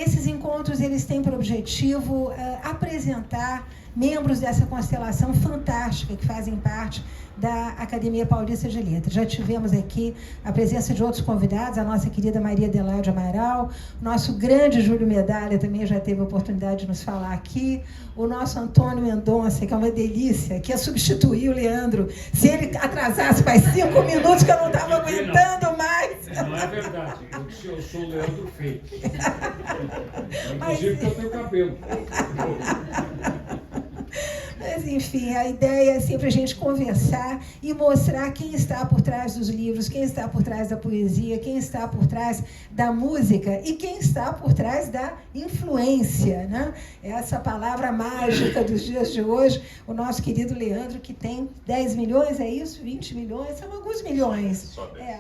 esses encontros eles têm por objetivo apresentar membros dessa constelação fantástica que fazem parte da Academia Paulista de Letras. Já tivemos aqui a presença de outros convidados, a nossa querida Maria Adelaide Amaral, nosso grande Júlio Medalha também já teve a oportunidade de nos falar aqui, o nosso Antônio Mendonça, que é uma delícia, que ia substituir o Leandro. Se ele atrasasse faz 5 minutos que eu não estava aguentando mais. Não é verdade, eu sou o Leandro Feio. Inclusive que eu tenho cabelo. Mas, enfim, a ideia é sempre a gente conversar e mostrar quem está por trás dos livros, quem está por trás da poesia, quem está por trás da música e quem está por trás da influência, né? Essa palavra mágica dos dias de hoje, o nosso querido Leandro, que tem 10 milhões, é isso? 20 milhões? São alguns milhões. Só 10. É.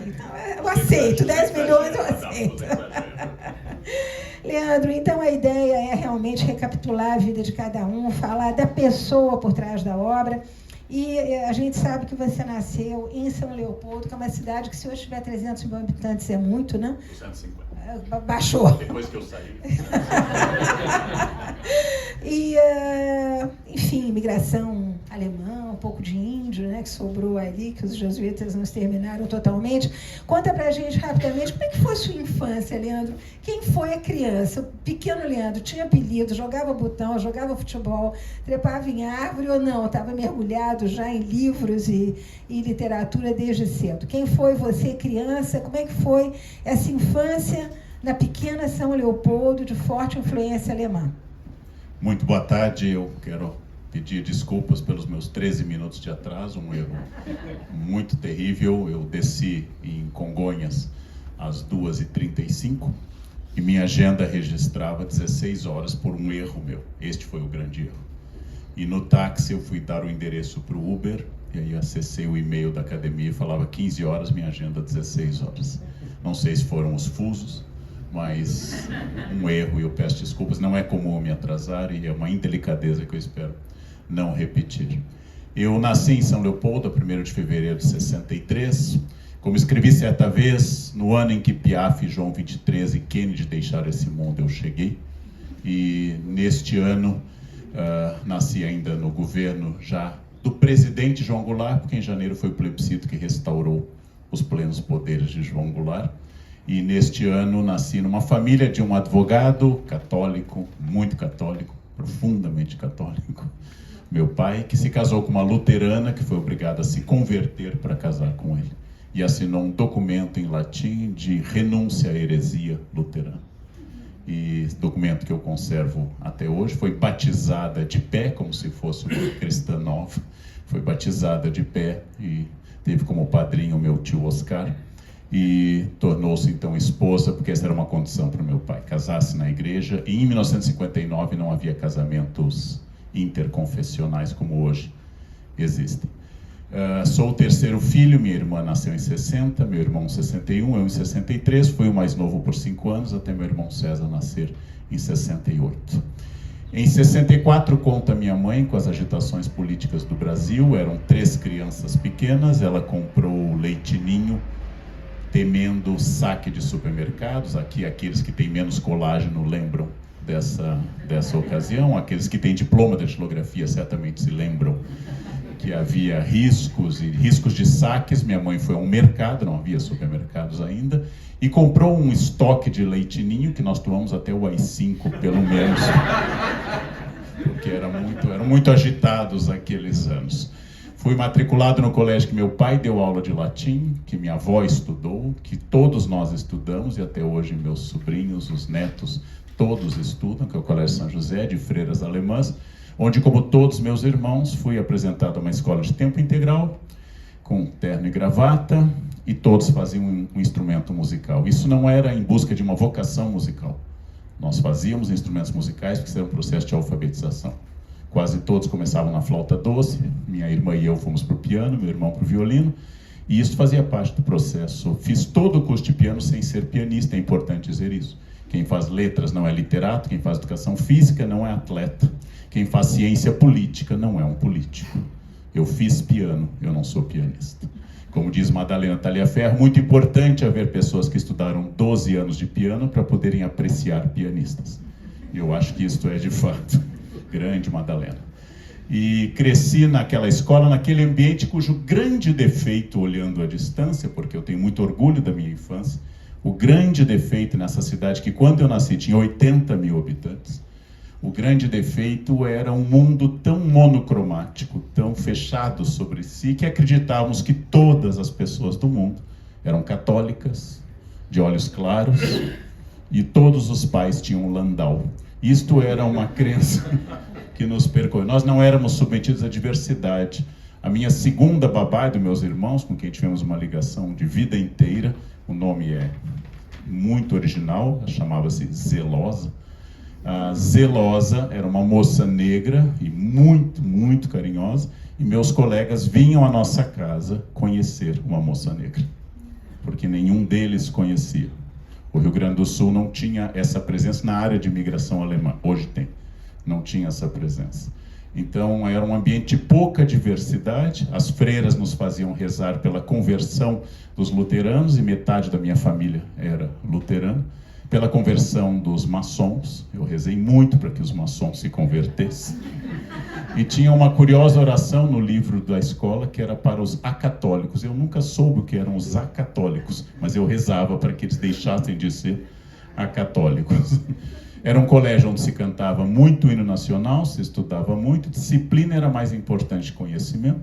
Então, eu aceito, 10 milhões eu aceito. Leandro, então a ideia é realmente recapitular a vida de cada um, falar da pessoa por trás da obra. E a gente sabe que você nasceu em São Leopoldo, que é uma cidade que, se hoje tiver 300 mil habitantes, é muito, né? 250. Baixou. Depois que eu saí. E, enfim, imigração alemã, um pouco de índio, né, que sobrou ali, que os jesuítas não exterminaram totalmente. Conta pra gente rapidamente, como é que foi sua infância, Leandro? Quem foi a criança? O pequeno Leandro tinha apelido, jogava botão, jogava futebol, trepava em árvore ou não? Estava mergulhado já em livros e literatura desde cedo. Quem foi você, criança? Como é que foi essa infância na pequena São Leopoldo, de forte influência alemã? Muito boa tarde, eu quero pedir desculpas pelos meus 13 minutos de atraso, um erro muito terrível. Eu desci em Congonhas às 2h35 e minha agenda registrava 16 horas por um erro meu. Este foi o grande erro. E no táxi eu fui dar o endereço para o Uber, e aí acessei o e-mail da academia e falava 15 horas, minha agenda 16 horas. Não sei se foram os fusos, mas um erro, e eu peço desculpas. Não é comum me atrasar e é uma indelicadeza que eu espero não repetir. Eu nasci em São Leopoldo, a 1º de fevereiro de 63. Como escrevi certa vez, no ano em que Piaf, João 23 e Kennedy deixaram esse mundo, eu cheguei. E neste ano, nasci ainda no governo já do presidente João Goulart, porque em janeiro foi o plebiscito que restaurou os plenos poderes de João Goulart. E neste ano nasci numa família de um advogado católico, muito católico, profundamente católico. Meu pai, que se casou com uma luterana, que foi obrigada a se converter para casar com ele. E assinou um documento em latim de renúncia à heresia luterana. E esse documento que eu conservo até hoje, foi batizada de pé, como se fosse uma cristã nova. Foi batizada de pé e teve como padrinho o meu tio Oscar. E tornou-se então esposa, porque essa era uma condição para o meu pai, casasse na igreja. E em 1959 não havia casamentos interconfessionais como hoje existem. Sou o terceiro filho, minha irmã nasceu em 60, meu irmão em 61, eu em 63, fui o mais novo por 5 anos, até meu irmão César nascer em 68. Em 64, conta minha mãe, com as agitações políticas do Brasil, eram 3 crianças pequenas, ela comprou o Leite Ninho, temendo saque de supermercados. Aqui, aqueles que têm menos colágeno lembram dessa ocasião, aqueles que têm diploma de datilografia certamente se lembram que havia riscos de saques. Minha mãe foi a um mercado, não havia supermercados ainda, e comprou um estoque de Leite Ninho, que nós tomamos até o AI-5, pelo menos, porque eram muito agitados aqueles anos. Fui matriculado no colégio que meu pai deu aula de latim, que minha avó estudou, que todos nós estudamos, e até hoje meus sobrinhos, os netos, todos estudam, que é o Colégio São José, de freiras alemãs, onde, como todos meus irmãos, fui apresentado a uma escola de tempo integral, com terno e gravata, e todos faziam um instrumento musical. Isso não era em busca de uma vocação musical. Nós fazíamos instrumentos musicais porque isso era um processo de alfabetização. Quase todos começavam na flauta doce, minha irmã e eu fomos para o piano, meu irmão para o violino, e isso fazia parte do processo. Fiz todo o curso de piano sem ser pianista, é importante dizer isso. Quem faz letras não é literato, quem faz educação física não é atleta, quem faz ciência política não é um político. Eu fiz piano, eu não sou pianista. Como diz Madalena Taliaferro, muito importante haver pessoas que estudaram 12 anos de piano para poderem apreciar pianistas. E eu acho que isto é, de fato, grande, Madalena. E cresci naquela escola, naquele ambiente cujo grande defeito, olhando à distância, porque eu tenho muito orgulho da minha infância, o grande defeito nessa cidade, que quando eu nasci tinha 80 mil habitantes, o grande defeito era um mundo tão monocromático, tão fechado sobre si, que acreditávamos que todas as pessoas do mundo eram católicas, de olhos claros, e todos os pais tinham Landau. Isto era uma crença que nos percorreu. Nós não éramos submetidos à diversidade. A minha segunda babá dos meus irmãos, com quem tivemos uma ligação de vida inteira, o nome é muito original, chamava-se Zelosa. A Zelosa era uma moça negra e muito, muito carinhosa, e meus colegas vinham à nossa casa conhecer uma moça negra, porque nenhum deles conhecia. O Rio Grande do Sul não tinha essa presença na área de imigração alemã, hoje tem, não tinha essa presença. Então era um ambiente de pouca diversidade, as freiras nos faziam rezar pela conversão dos luteranos, e metade da minha família era luterana, pela conversão dos maçons, eu rezei muito para que os maçons se convertessem. E tinha uma curiosa oração no livro da escola que era para os acatólicos. Eu nunca soube o que eram os acatólicos, mas eu rezava para que eles deixassem de ser acatólicos. Era um colégio onde se cantava muito hino nacional, se estudava muito, disciplina era mais importante que conhecimento,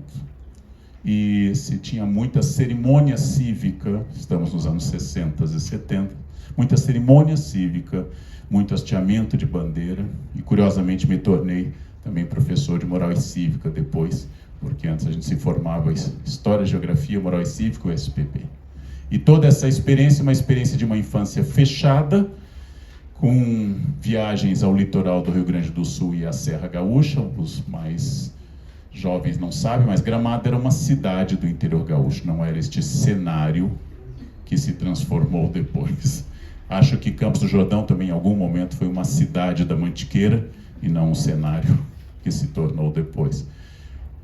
e se tinha muita cerimônia cívica, estamos nos anos 60 e 70, muita cerimônia cívica, muito hasteamento de bandeira, e curiosamente me tornei também professor de moral e cívica depois, porque antes a gente se formava em História, Geografia, Moral e Cívica, o SPP. E toda essa experiência, uma experiência de uma infância fechada, com viagens ao litoral do Rio Grande do Sul e à Serra Gaúcha. Os mais jovens não sabem, mas Gramado era uma cidade do interior gaúcho, não era este cenário que se transformou depois. Acho que Campos do Jordão também em algum momento foi uma cidade da Mantiqueira e não um cenário que se tornou depois.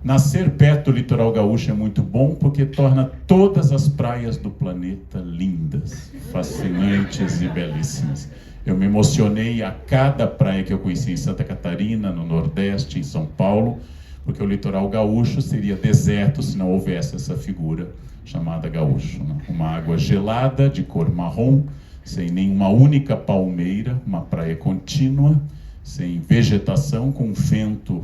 Nascer perto do litoral gaúcho é muito bom porque torna todas as praias do planeta lindas, fascinantes e belíssimas. Eu me emocionei a cada praia que eu conheci em Santa Catarina, no Nordeste, em São Paulo, porque o litoral gaúcho seria deserto se não houvesse essa figura chamada gaúcho, né? Uma água gelada, de cor marrom, sem nenhuma única palmeira, uma praia contínua, sem vegetação, com vento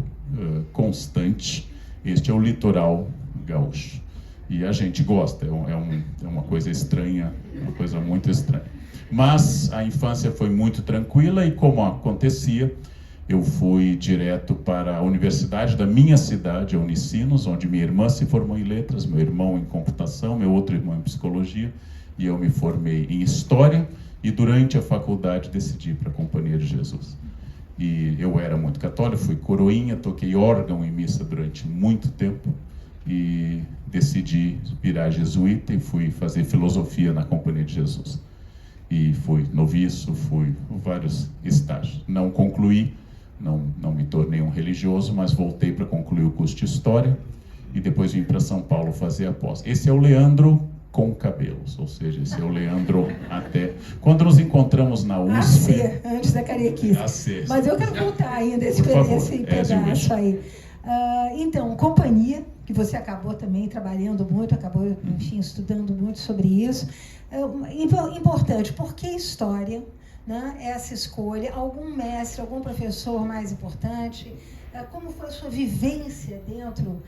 constante. Este é o litoral gaúcho. E a gente gosta, é uma coisa estranha, uma coisa muito estranha. Mas a infância foi muito tranquila e, como acontecia, eu fui direto para a universidade da minha cidade, a Unicinos, onde minha irmã se formou em letras, meu irmão em computação, meu outro irmão em psicologia, e eu me formei em história, e durante a faculdade decidi ir para a Companhia de Jesus. E eu era muito católico, fui coroinha, toquei órgão em missa durante muito tempo, e decidi virar jesuíta e fui fazer filosofia na Companhia de Jesus. E fui noviço, fui vários estágios. Não concluí, não me tornei um religioso, mas voltei para concluir o curso de História e depois vim para São Paulo fazer a pós. Esse é o Leandro com cabelos, ou seja, esse é o Leandro até... Quando nos encontramos na USP... A ser, antes da carequice. A ser. Mas eu quero voltar ainda esse pedaço aí. Então, Companhia, que você acabou também trabalhando muito, acabou, enfim, estudando muito sobre isso. Importante, por que história, né? Essa escolha? Algum mestre, algum professor mais importante? Como foi a sua vivência dentro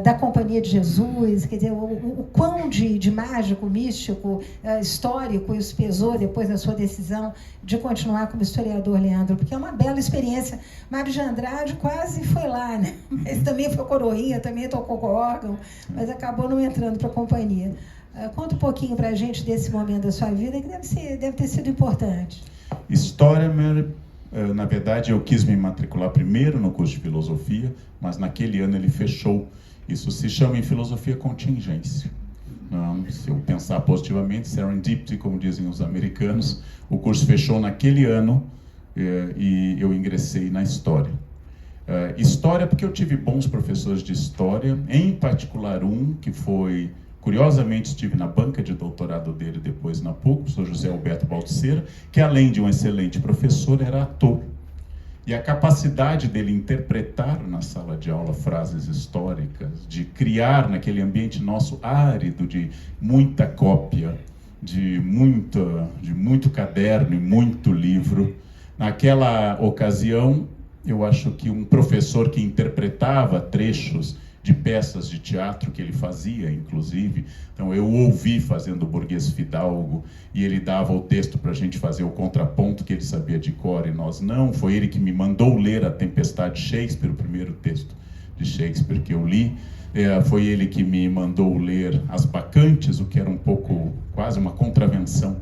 da Companhia de Jesus? Quer dizer, o quão de mágico, místico, histórico isso pesou depois da sua decisão de continuar como historiador, Leandro? Porque é uma bela experiência. Mário de Andrade quase foi lá, né? Mas também foi coroinha, também tocou com órgão, mas acabou não entrando para a Companhia. Conta um pouquinho para a gente desse momento da sua vida, que deve ter sido importante. História, na verdade, eu quis me matricular primeiro no curso de filosofia, mas naquele ano ele fechou. Isso se chama em filosofia contingência. Se eu pensar positivamente, serendipity, como dizem os americanos, o curso fechou naquele ano e eu ingressei na História. História porque eu tive bons professores de História, em particular um que foi curiosamente estive na banca de doutorado dele depois na PUC, o professor José Alberto Baltzeira, que além de um excelente professor, era ator. E a capacidade dele interpretar na sala de aula frases históricas, de criar naquele ambiente nosso árido de muita cópia, de muito caderno e muito livro. Naquela ocasião, eu acho que um professor que interpretava trechos de peças de teatro que ele fazia, inclusive. Então, eu o ouvi fazendo o Burguês Fidalgo, e ele dava o texto para a gente fazer o contraponto que ele sabia de cor e nós não. Foi ele que me mandou ler A Tempestade de Shakespeare, o primeiro texto de Shakespeare que eu li. Foi ele que me mandou ler As Bacantes, o que era um pouco, quase uma contravenção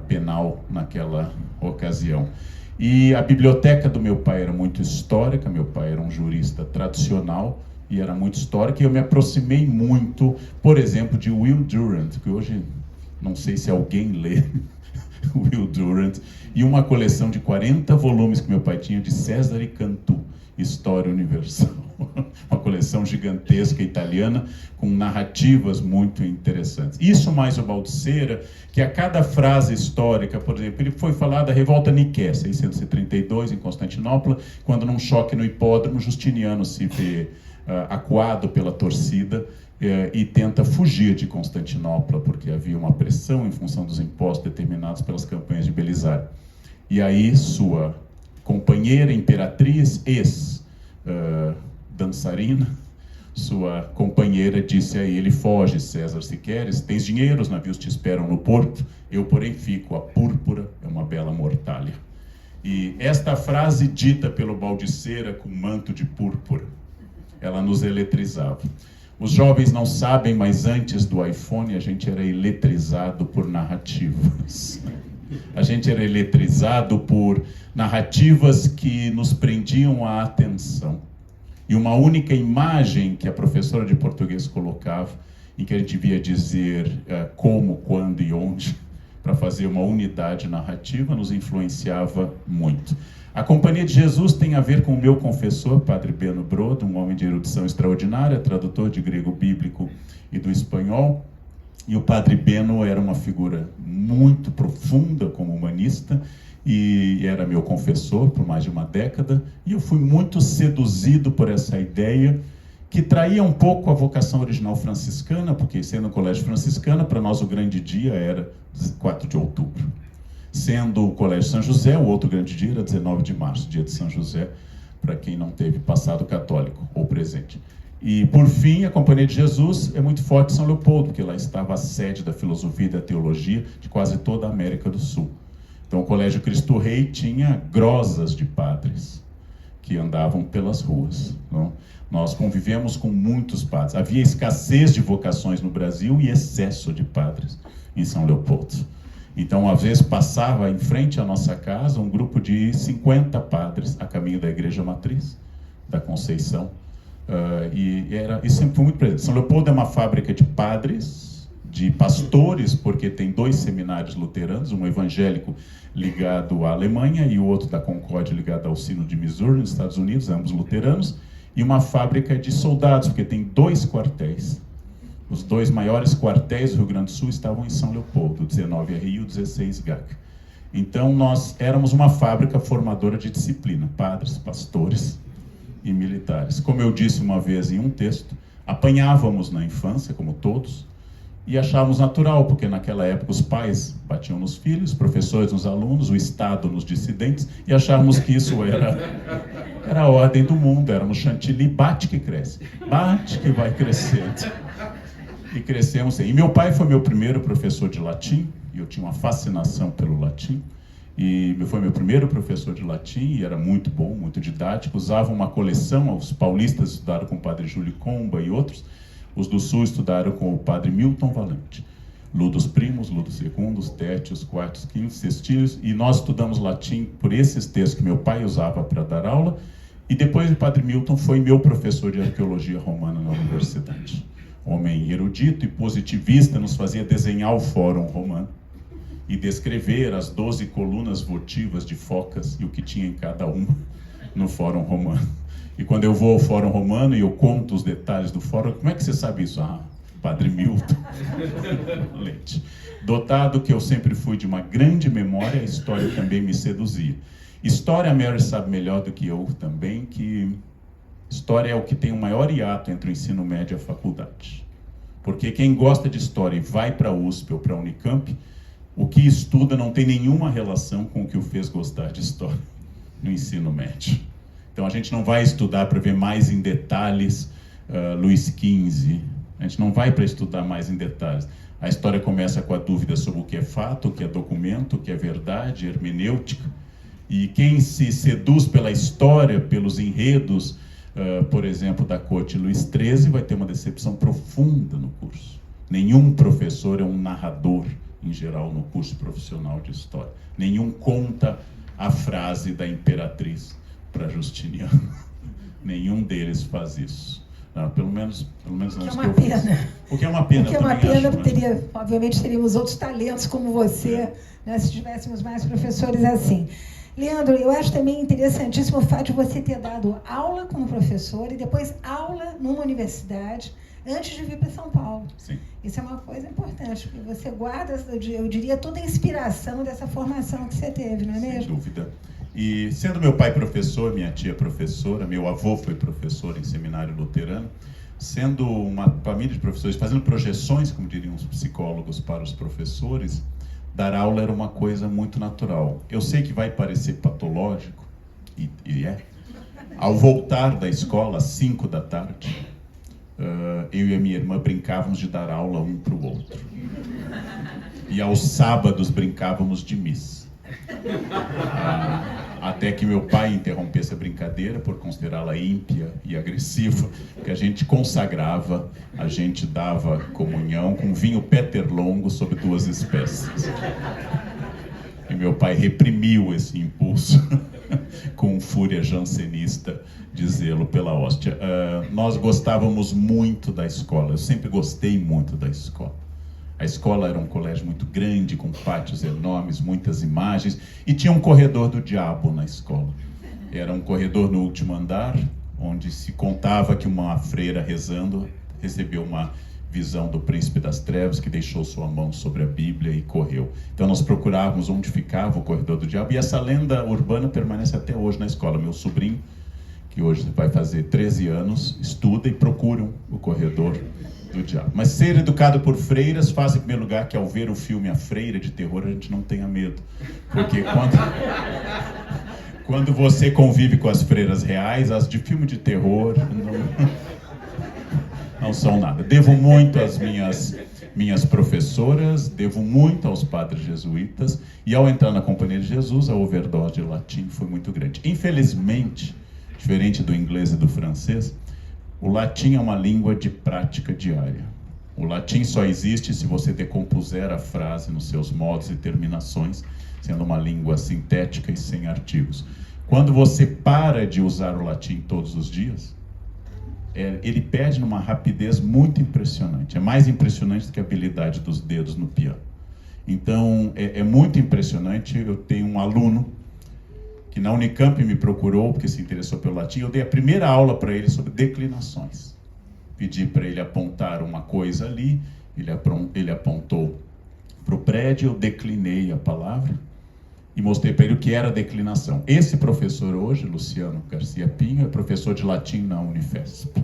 penal naquela ocasião. E a biblioteca do meu pai era muito histórica, meu pai era um jurista tradicional, e era muito histórica, e eu me aproximei muito, por exemplo, de Will Durant, que hoje não sei se alguém lê Will Durant, e uma coleção de 40 volumes que meu pai tinha de César e Cantù, História Universal. Uma coleção gigantesca italiana, com narrativas muito interessantes. Isso mais o Baltzeira, que a cada frase histórica, por exemplo, ele foi falar da Revolta Niqué, 632, em Constantinopla, quando num choque no hipódromo, Justiniano se vê acuado pela torcida e tenta fugir de Constantinopla, porque havia uma pressão em função dos impostos determinados pelas campanhas de Belisário. E aí sua companheira imperatriz, dançarina, sua companheira disse a ele: foge, César, se queres, tens dinheiro, os navios te esperam no porto, eu porém fico, a púrpura é uma bela mortalha. E esta frase dita pelo Baltzeira com manto de púrpura, ela nos eletrizava. Os jovens não sabem, mas antes do iPhone a gente era eletrizado por narrativas. A gente era eletrizado por narrativas que nos prendiam a atenção. E uma única imagem que a professora de português colocava, em que a gente devia dizer como, quando e onde, para fazer uma unidade narrativa, nos influenciava muito. A Companhia de Jesus tem a ver com o meu confessor, Padre Beno Brodo, um homem de erudição extraordinária, tradutor de grego bíblico e do espanhol. E o Padre Beno era uma figura muito profunda como humanista, e era meu confessor por mais de uma década, e eu fui muito seduzido por essa ideia, que traía um pouco a vocação original franciscana, porque sendo um colégio franciscano, para nós o grande dia era 4 de outubro. Sendo o Colégio São José, o outro grande dia era 19 de março, dia de São José, para quem não teve passado católico ou presente. E, por fim, a Companhia de Jesus é muito forte em São Leopoldo, porque lá estava a sede da filosofia e da teologia de quase toda a América do Sul. Então, o Colégio Cristo Rei tinha grosas de padres que andavam pelas ruas. Não? Nós convivemos com muitos padres. Havia escassez de vocações no Brasil e excesso de padres em São Leopoldo. Então, às vezes, passava em frente à nossa casa um grupo de 50 padres a caminho da Igreja Matriz, da Conceição. E sempre foi muito presente. São Leopoldo é uma fábrica de padres, de pastores, porque tem 2 seminários luteranos, um evangélico ligado à Alemanha e o outro da Concórdia ligado ao Sino de Missouri, nos Estados Unidos, ambos luteranos, e uma fábrica de soldados, porque tem 2 quartéis. Os 2 maiores quartéis do Rio Grande do Sul estavam em São Leopoldo, o 19RI e o 16GAC. Então, nós éramos uma fábrica formadora de disciplina, padres, pastores e militares. Como eu disse uma vez em um texto, apanhávamos na infância, como todos, e achávamos natural, porque naquela época os pais batiam nos filhos, os professores nos alunos, o Estado nos dissidentes, e achávamos que isso era a ordem do mundo, éramos chantilly, bate que cresce, bate que vai crescendo. E crescemos. E meu pai foi meu primeiro professor de latim, e eu tinha uma fascinação pelo latim, e foi meu primeiro professor de latim, e era muito bom, muito didático, usava uma coleção, os paulistas estudaram com o padre Júlio Comba e outros, os do Sul estudaram com o padre Milton Valente, Ludus Primus, Ludus Secundus, Tertius, Quartus, Quintus, Sextilis, e nós estudamos latim por esses textos que meu pai usava para dar aula, e depois o padre Milton foi meu professor de arqueologia romana na universidade. Homem erudito e positivista, nos fazia desenhar o Fórum Romano e descrever as 12 colunas votivas de Focas e o que tinha em cada uma no Fórum Romano. E quando eu vou ao Fórum Romano e eu conto os detalhes do Fórum, como é que você sabe isso? Padre Milton Leite. Dotado que eu sempre fui de uma grande memória, a história também me seduzia. História, a Mary sabe melhor do que eu também, que história é o que tem o maior hiato entre o ensino médio e a faculdade. Porque quem gosta de história e vai para a USP ou para a Unicamp, o que estuda não tem nenhuma relação com o que o fez gostar de história no ensino médio. Então a gente não vai estudar para ver mais em detalhes Luís XV, a gente não vai para estudar mais em detalhes. A história começa com a dúvida sobre o que é fato, o que é documento, o que é verdade, hermenêutica. E quem se seduz pela história, pelos enredos, por exemplo, da corte Luís XIII, vai ter uma decepção profunda no curso. Nenhum professor é um narrador, em geral, no curso profissional de história. Nenhum conta a frase da imperatriz para Justiniano. Nenhum deles faz isso. Não, pelo menos não que é uma pena. O que é uma pena. O que é uma pena, porque obviamente teríamos outros talentos como você, né, se tivéssemos mais professores assim. Leandro, eu acho também interessantíssimo o fato de você ter dado aula como professor e depois aula numa universidade antes de vir para São Paulo. Sim. Isso é uma coisa importante, porque você guarda, eu diria, toda a inspiração dessa formação que você teve, não é mesmo? Sem dúvida. E sendo meu pai professor, minha tia professora, meu avô foi professor em seminário luterano, sendo uma família de professores, fazendo projeções, como diriam os psicólogos, para os professores, dar aula era uma coisa muito natural. Eu sei que vai parecer patológico, e é. Ao voltar da escola, às 5 da tarde, eu e a minha irmã brincávamos de dar aula um para o outro. E aos sábados brincávamos de missa. Até que meu pai interrompesse a brincadeira por considerá-la ímpia e agressiva, que a gente consagrava, a gente dava comunhão com vinho Peter Longo sob 2 espécies. E meu pai reprimiu esse impulso com fúria jansenista de zelo pela hóstia. Nós gostávamos muito da escola, eu sempre gostei muito da escola. A escola era um colégio muito grande, com pátios enormes, muitas imagens, e tinha um corredor do diabo na escola. Era um corredor no último andar, onde se contava que uma freira rezando recebeu uma visão do príncipe das trevas, que deixou sua mão sobre a Bíblia e correu. Então nós procurávamos onde ficava o corredor do diabo, e essa lenda urbana permanece até hoje na escola. Meu sobrinho, que hoje vai fazer 13 anos, estuda e procura o corredor do diabo. Mas ser educado por freiras faz, em primeiro lugar, que ao ver o filme A Freira de terror, a gente não tenha medo. Porque quando você convive com as freiras reais, as de filme de terror não são nada. Devo muito às minhas professoras, devo muito aos padres jesuítas, e ao entrar na Companhia de Jesus, a overdose de latim foi muito grande. Infelizmente, diferente do inglês e do francês, o latim é uma língua de prática diária. O latim só existe se você decompuser a frase nos seus modos e terminações, sendo uma língua sintética e sem artigos. Quando você para de usar o latim todos os dias, ele perde numa rapidez muito impressionante. É mais impressionante do que a habilidade dos dedos no piano. Então, é muito impressionante. Eu tenho um aluno que na Unicamp me procurou porque se interessou pelo latim. Eu dei a primeira aula para ele sobre declinações. Pedi para ele apontar uma coisa ali, ele apontou para o prédio, eu declinei a palavra e mostrei para ele o que era declinação. Esse professor hoje, Luciano Garcia Pinho, é professor de latim na Unifesp.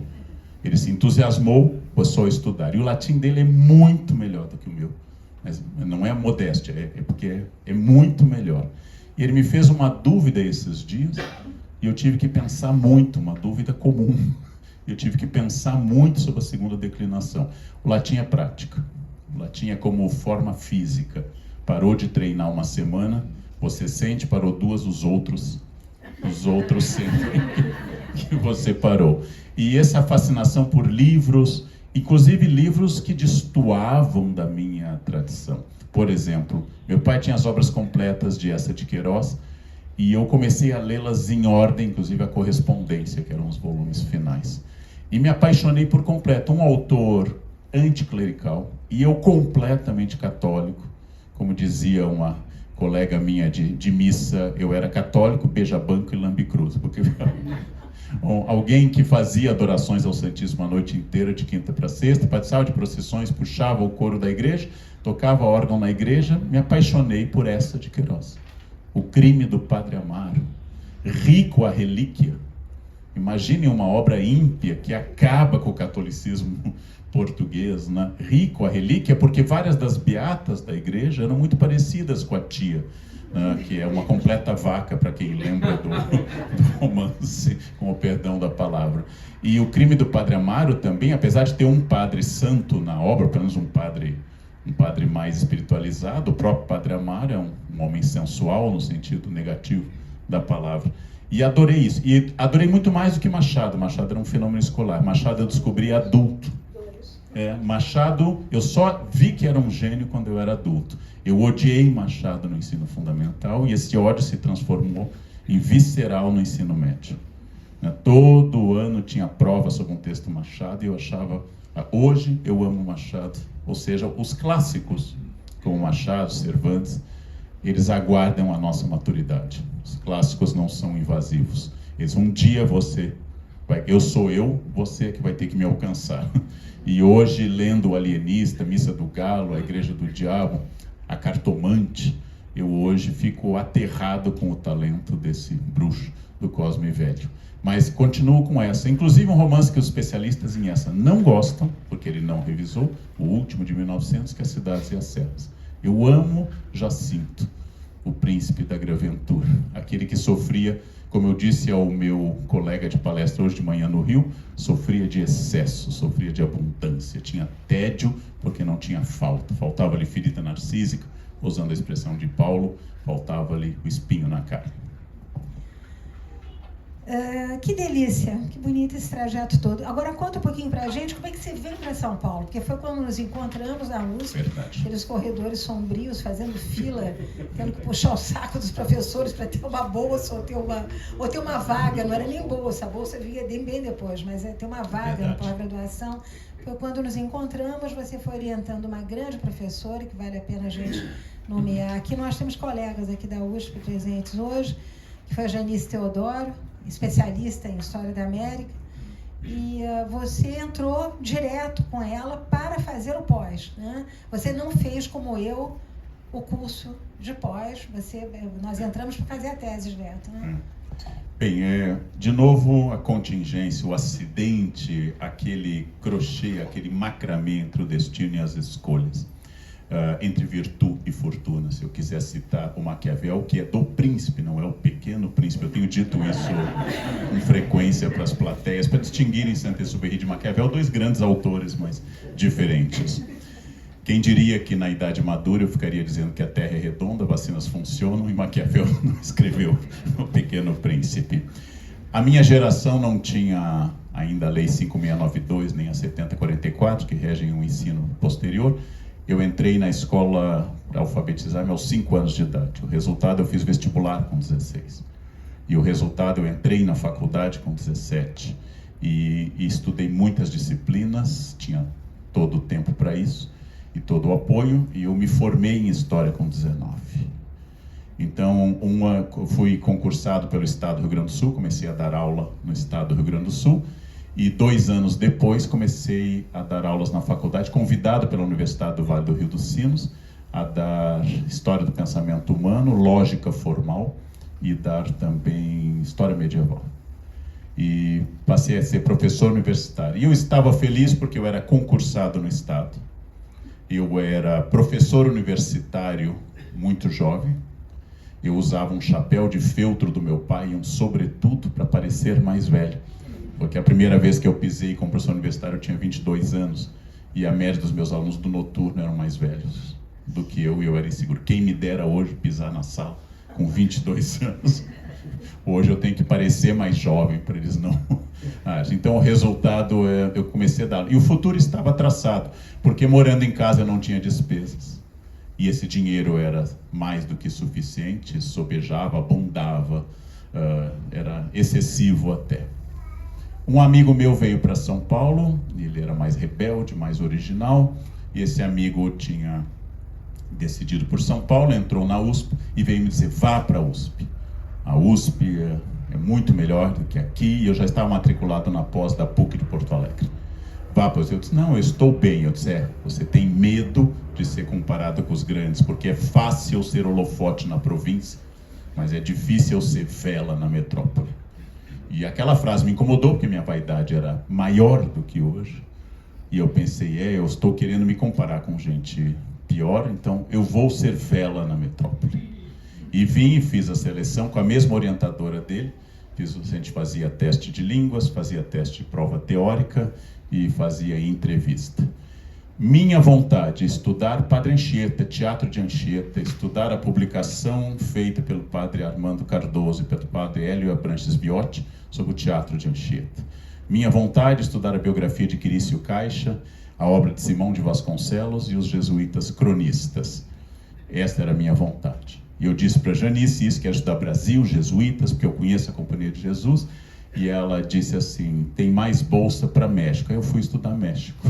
Ele se entusiasmou, passou a estudar. E o latim dele é muito melhor do que o meu. Mas não é modéstia, é porque é muito melhor. E ele me fez uma dúvida esses dias, e eu tive que pensar muito, uma dúvida comum. Eu tive que pensar muito sobre a segunda declinação. O latim é prática. O latim é como forma física. Parou de treinar uma semana, você sente, parou 2, os outros sentem que você parou. E essa fascinação por livros, inclusive livros que destoavam da minha tradição. Por exemplo, meu pai tinha as obras completas de Eça de Queiroz, e eu comecei a lê-las em ordem, inclusive a correspondência, que eram os volumes finais. E me apaixonei por completo. Um autor anticlerical, e eu completamente católico. Como dizia uma colega minha de missa, eu era católico, beija-banco e lambe-cruz, porque Alguém que fazia adorações ao Santíssimo a noite inteira, de quinta para sexta, participava de procissões, puxava o coro da igreja, tocava órgão na igreja. Me apaixonei por essa de Queiroz. O Crime do Padre Amaro. Rico a relíquia. Imagine uma obra ímpia que acaba com o catolicismo português, né? Rico a relíquia, porque várias das beatas da igreja eram muito parecidas com a tia, né? Que é uma completa vaca, para quem lembra do romance, com o perdão da palavra. E o Crime do Padre Amaro também, apesar de ter um padre santo na obra, pelo menos um padre mais espiritualizado, o próprio Padre Amaro é um homem sensual no sentido negativo da palavra. E adorei isso. E adorei muito mais do que Machado. Machado era um fenômeno escolar. Machado eu descobri adulto. Machado, eu só vi que era um gênio quando eu era adulto. Eu odiei Machado no ensino fundamental e esse ódio se transformou em visceral no ensino médio. Todo ano tinha prova sobre um texto Machado e eu achava... Hoje eu amo Machado. Ou seja, os clássicos, como Machado, Cervantes, eles aguardam a nossa maturidade. Os clássicos não são invasivos. Um dia eu sou eu, você que vai ter que me alcançar. E hoje, lendo o Alienista, Missa do Galo, A Igreja do Diabo, A Cartomante, eu hoje fico aterrado com o talento desse bruxo do Cosme Velho. Mas continuo com essa. Inclusive um romance que os especialistas em essa não gostam, porque ele não revisou, o último de 1900, que é As Cidades e as Serras. Eu amo Jacinto, o príncipe da Graventura, aquele que sofria, como eu disse ao meu colega de palestra hoje de manhã no Rio, sofria de excesso, sofria de abundância, tinha tédio porque não tinha falta. Faltava-lhe ferida narcísica, usando a expressão de Paulo, faltava-lhe o espinho na carne. Que delícia, que bonito esse trajeto todo. Agora conta um pouquinho pra gente como é que você vem para São Paulo, porque foi quando nos encontramos na USP, aqueles corredores sombrios, fazendo fila, tendo que puxar o saco dos professores para ter uma bolsa ou ter uma vaga. Não era nem bolsa, a bolsa vinha bem depois, mas é ter uma vaga na pós-graduação. Foi quando nos encontramos, você foi orientando uma grande professora, que vale a pena a gente nomear aqui. Nós temos colegas aqui da USP presentes hoje, que foi a Janice Teodoro, especialista em História da América, e você entrou direto com ela para fazer o pós, né? Você não fez, como eu, o curso de pós, nós entramos para fazer a tese direto, né? Bem, de novo a contingência, o acidente, aquele crochê, aquele macramê entre o destino e as escolhas. Entre virtude e fortuna, se eu quiser citar o Maquiavel, que é do príncipe, não é o pequeno príncipe. Eu tenho dito isso com frequência para as plateias, para distinguirem Saint-Exupéry de Maquiavel, dois grandes autores, mas diferentes. Quem diria que na idade madura eu ficaria dizendo que a Terra é redonda, vacinas funcionam, e Maquiavel não escreveu o Pequeno Príncipe. A minha geração não tinha ainda a Lei 5692, nem a 7044, que regem o ensino posterior. Eu entrei na escola para alfabetizar aos 5 anos de idade. O resultado, eu fiz vestibular com 16. E o resultado, eu entrei na faculdade com 17. E estudei muitas disciplinas, tinha todo o tempo para isso, e todo o apoio, e eu me formei em História com 19. Então, fui concursado pelo Estado do Rio Grande do Sul, comecei a dar aula no Estado do Rio Grande do Sul, e 2 anos depois comecei a dar aulas na faculdade, convidado pela Universidade do Vale do Rio dos Sinos, a dar História do Pensamento Humano, Lógica Formal, e dar também História Medieval. E passei a ser professor universitário. E eu estava feliz porque eu era concursado no Estado. Eu era professor universitário muito jovem. Eu usava um chapéu de feltro do meu pai e um sobretudo para parecer mais velho. Porque a primeira vez que eu pisei como professor universitário eu tinha 22 anos e a média dos meus alunos do noturno eram mais velhos do que eu, e eu era inseguro. Quem me dera hoje pisar na sala com 22 anos. Hoje eu tenho que parecer mais jovem para eles não... Então o resultado eu comecei a dar. E o futuro estava traçado, porque morando em casa eu não tinha despesas. E esse dinheiro era mais do que suficiente, sobejava, abundava, era excessivo até. Um amigo meu veio para São Paulo, ele era mais rebelde, mais original, e esse amigo tinha decidido por São Paulo, entrou na USP e veio me dizer, vá para a USP. A USP é muito melhor do que aqui, e eu já estava matriculado na pós da PUC de Porto Alegre. Vá, pois eu disse, não, eu estou bem. Eu disse, você tem medo de ser comparado com os grandes, porque é fácil ser holofote na província, mas é difícil ser vela na metrópole. E aquela frase me incomodou, porque minha vaidade era maior do que hoje. E eu pensei, eu estou querendo me comparar com gente pior, então eu vou ser vela na metrópole. E vim e fiz a seleção com a mesma orientadora dele. A gente fazia teste de línguas, fazia teste de prova teórica e fazia entrevista. Minha vontade é estudar Padre Anchieta, teatro de Anchieta, estudar a publicação feita pelo padre Armando Cardoso e pelo padre Hélio Abranches Viotti sobre o teatro de Anchieta. Minha vontade é estudar a biografia de Quirício Caixa, a obra de Simão de Vasconcelos e os jesuítas cronistas. Esta era a minha vontade. E eu disse para Janice isso, quero estudar Brasil, jesuítas, porque eu conheço a Companhia de Jesus. E ela disse assim, tem mais bolsa para México. Aí eu fui estudar México.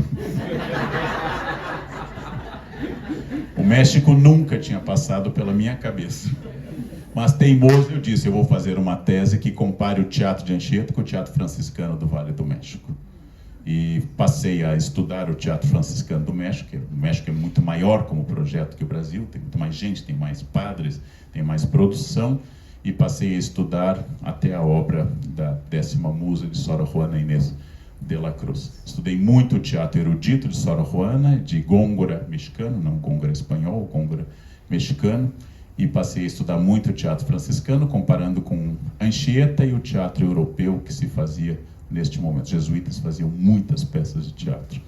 O México nunca tinha passado pela minha cabeça. Mas teimoso, eu disse, eu vou fazer uma tese que compare o teatro de Anchieta com o teatro franciscano do Vale do México. E passei a estudar o teatro franciscano do México. O México é muito maior como projeto que o Brasil, tem muito mais gente, tem mais padres, tem mais produção. E passei a estudar até a obra da 10ª Musa de Sor Juana Inés de la Cruz. Estudei muito o teatro erudito de Sor Juana, de Góngora mexicano, não Góngora espanhol, Góngora mexicano, e passei a estudar muito o teatro franciscano, comparando com Anchieta e o teatro europeu que se fazia neste momento. Os jesuítas faziam muitas peças de teatro.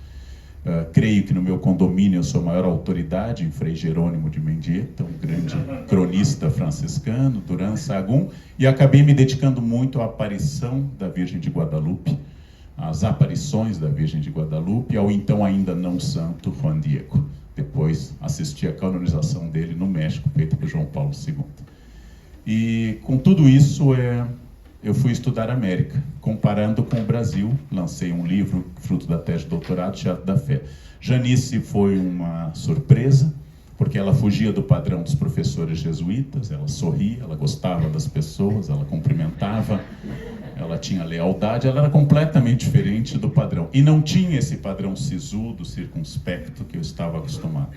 Creio que no meu condomínio eu sou a maior autoridade em Frei Jerônimo de Mendieta, um grande cronista franciscano, Duran Sagún, e acabei me dedicando muito à aparição da Virgem de Guadalupe, às aparições da Virgem de Guadalupe, ao então ainda não santo Juan Diego. Depois assisti à canonização dele no México, feita por João Paulo II. E com tudo isso, eu fui estudar América, comparando com o Brasil. Lancei um livro, fruto da tese de doutorado, Teatro da Fé. Janice foi uma surpresa, porque ela fugia do padrão dos professores jesuítas, ela sorria, ela gostava das pessoas, ela cumprimentava, ela tinha lealdade, ela era completamente diferente do padrão. E não tinha esse padrão sisudo, circunspecto que eu estava acostumado.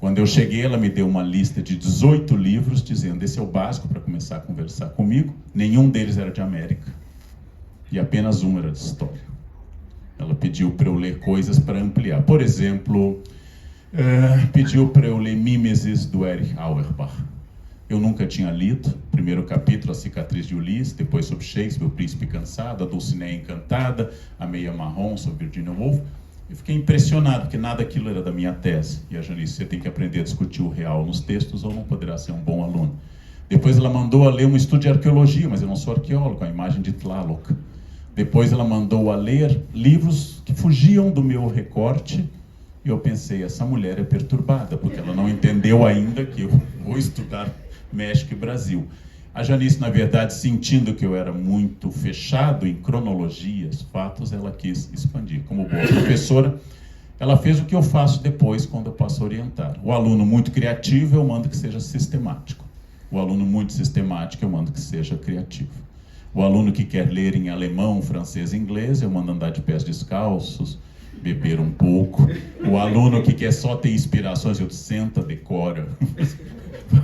Quando eu cheguei, ela me deu uma lista de 18 livros, dizendo, esse é o básico para começar a conversar comigo. Nenhum deles era de América. E apenas um era de história. Ela pediu para eu ler coisas para ampliar. Por exemplo, pediu para eu ler Mimesis, do Erich Auerbach. Eu nunca tinha lido. Primeiro capítulo, A Cicatriz de Ulisses, depois sobre Shakespeare, O Príncipe Cansado, A Dulcinea Encantada, A Meia Marrom, sobre Virginia Woolf. Eu fiquei impressionado, porque nada daquilo era da minha tese. E a Janice, você tem que aprender a discutir o real nos textos ou não poderá ser um bom aluno. Depois ela mandou a ler um estudo de arqueologia, mas eu não sou arqueólogo, a imagem de Tlaloc. Depois ela mandou a ler livros que fugiam do meu recorte. E eu pensei, essa mulher é perturbada, porque ela não entendeu ainda que eu vou estudar México e Brasil. A Janice, na verdade, sentindo que eu era muito fechado em cronologias, fatos, ela quis expandir. Como boa professora, ela fez o que eu faço depois, quando eu passo a orientar. O aluno muito criativo, eu mando que seja sistemático. O aluno muito sistemático, eu mando que seja criativo. O aluno que quer ler em alemão, francês e inglês, eu mando andar de pés descalços, beber um pouco. O aluno que quer só ter inspirações, eu senta, decora.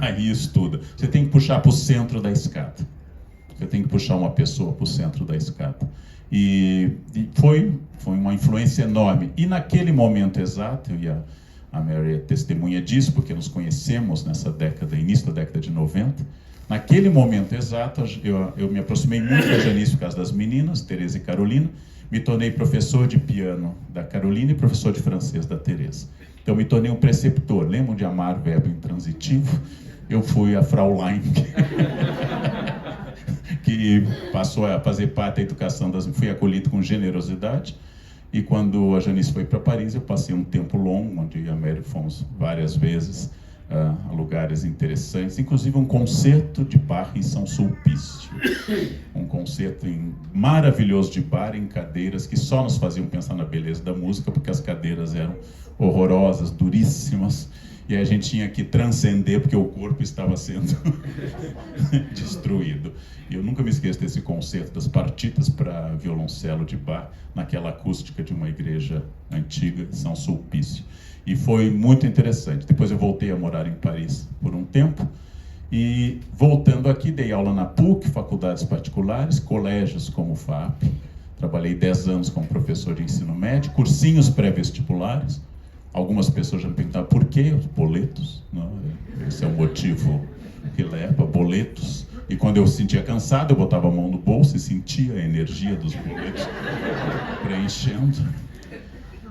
Aí estuda. Você tem que puxar para o centro da escada. Você tem que puxar uma pessoa para o centro da escada. E foi uma influência enorme. E naquele momento exato, e a Mary é testemunha disso, porque nos conhecemos nessa década, início da década de 90, naquele momento exato, eu me aproximei muito da Janice por causa das meninas, Tereza e Carolina, me tornei professor de piano da Carolina e professor de francês da Tereza. Então, me tornei um preceptor. Lembram de amar, verbo intransitivo? Eu fui a Fraulein, que passou a fazer parte da educação fui acolhido com generosidade. E quando a Janice foi para Paris, eu passei um tempo longo, onde a Mary fomos várias vezes a lugares interessantes, inclusive um concerto de bar em São Sulpício. Um concerto maravilhoso de bar em cadeiras que só nos faziam pensar na beleza da música, porque as cadeiras eram horrorosas, duríssimas, E a gente tinha que transcender porque o corpo estava sendo destruído. E eu nunca me esqueço desse concerto das partitas para violoncelo de Bach, naquela acústica de uma igreja antiga de São Sulpício. E foi muito interessante. Depois eu voltei a morar em Paris por um tempo. E voltando aqui, dei aula na PUC, faculdades particulares, colégios como o FAP. Trabalhei 10 anos como professor de ensino médio, cursinhos pré-vestibulares. Algumas pessoas já me perguntaram por quê os boletos. Não, esse é o motivo que leva, boletos. E quando eu sentia cansado, eu botava a mão no bolso e sentia a energia dos boletos preenchendo.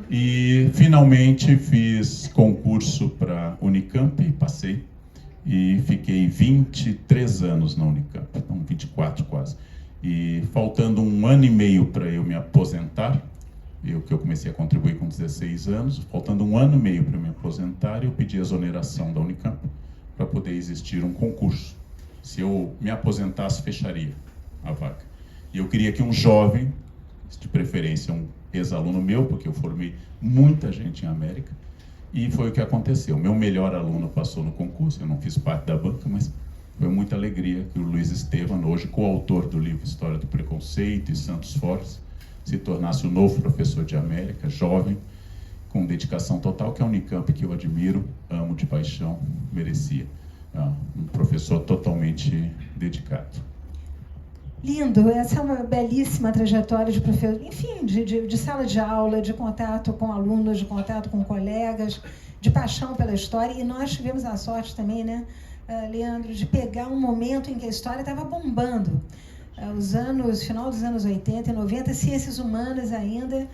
E finalmente fiz concurso para Unicamp e passei. E fiquei 23 anos na Unicamp, então 24 quase. E faltando 1 ano e meio para eu me aposentar, que eu comecei a contribuir com 16 anos, faltando 1 ano e meio para me aposentar, eu pedi exoneração da Unicamp para poder existir um concurso. Se eu me aposentasse, fecharia a vaga. E eu queria que um jovem, de preferência um ex-aluno meu, porque eu formei muita gente em América, e foi o que aconteceu. Meu melhor aluno passou no concurso, eu não fiz parte da banca, mas foi muita alegria que o Luiz Estevam, hoje coautor do livro História do Preconceito e Santos Fortes, se tornasse o novo professor de América, jovem, com dedicação total, que é a Unicamp, que eu admiro, amo de paixão, merecia. Um professor totalmente dedicado. Lindo, essa é uma belíssima trajetória de professor, enfim, de sala de aula, de contato com alunos, de contato com colegas, de paixão pela história. E nós tivemos a sorte também, né, Leandro, de pegar um momento em que a história estava bombando. Final dos anos 80 e 90, ciências humanas ainda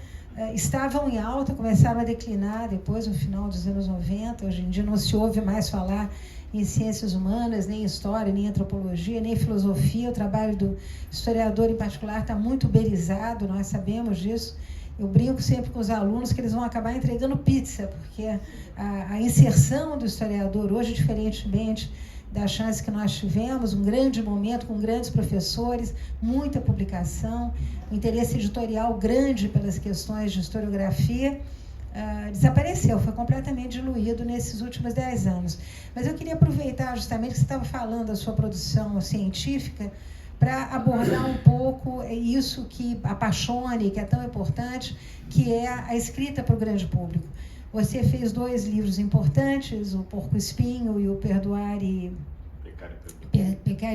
estavam em alta, começaram a declinar depois, no final dos anos 90. Hoje em dia não se ouve mais falar em ciências humanas, nem história, nem antropologia, nem filosofia. O trabalho do historiador, em particular, está muito uberizado, nós sabemos disso. Eu brinco sempre com os alunos que eles vão acabar entregando pizza, porque a inserção do historiador hoje, diferentemente da chance que nós tivemos, um grande momento com grandes professores, muita publicação, um interesse editorial grande pelas questões de historiografia, desapareceu, foi completamente diluído nesses últimos 10 anos. Mas eu queria aproveitar justamente que você estava falando da sua produção científica para abordar um pouco isso que apaixona e que é tão importante, que é a escrita para o grande público. Você fez 2 livros importantes, o Porco Espinho e o Pecar e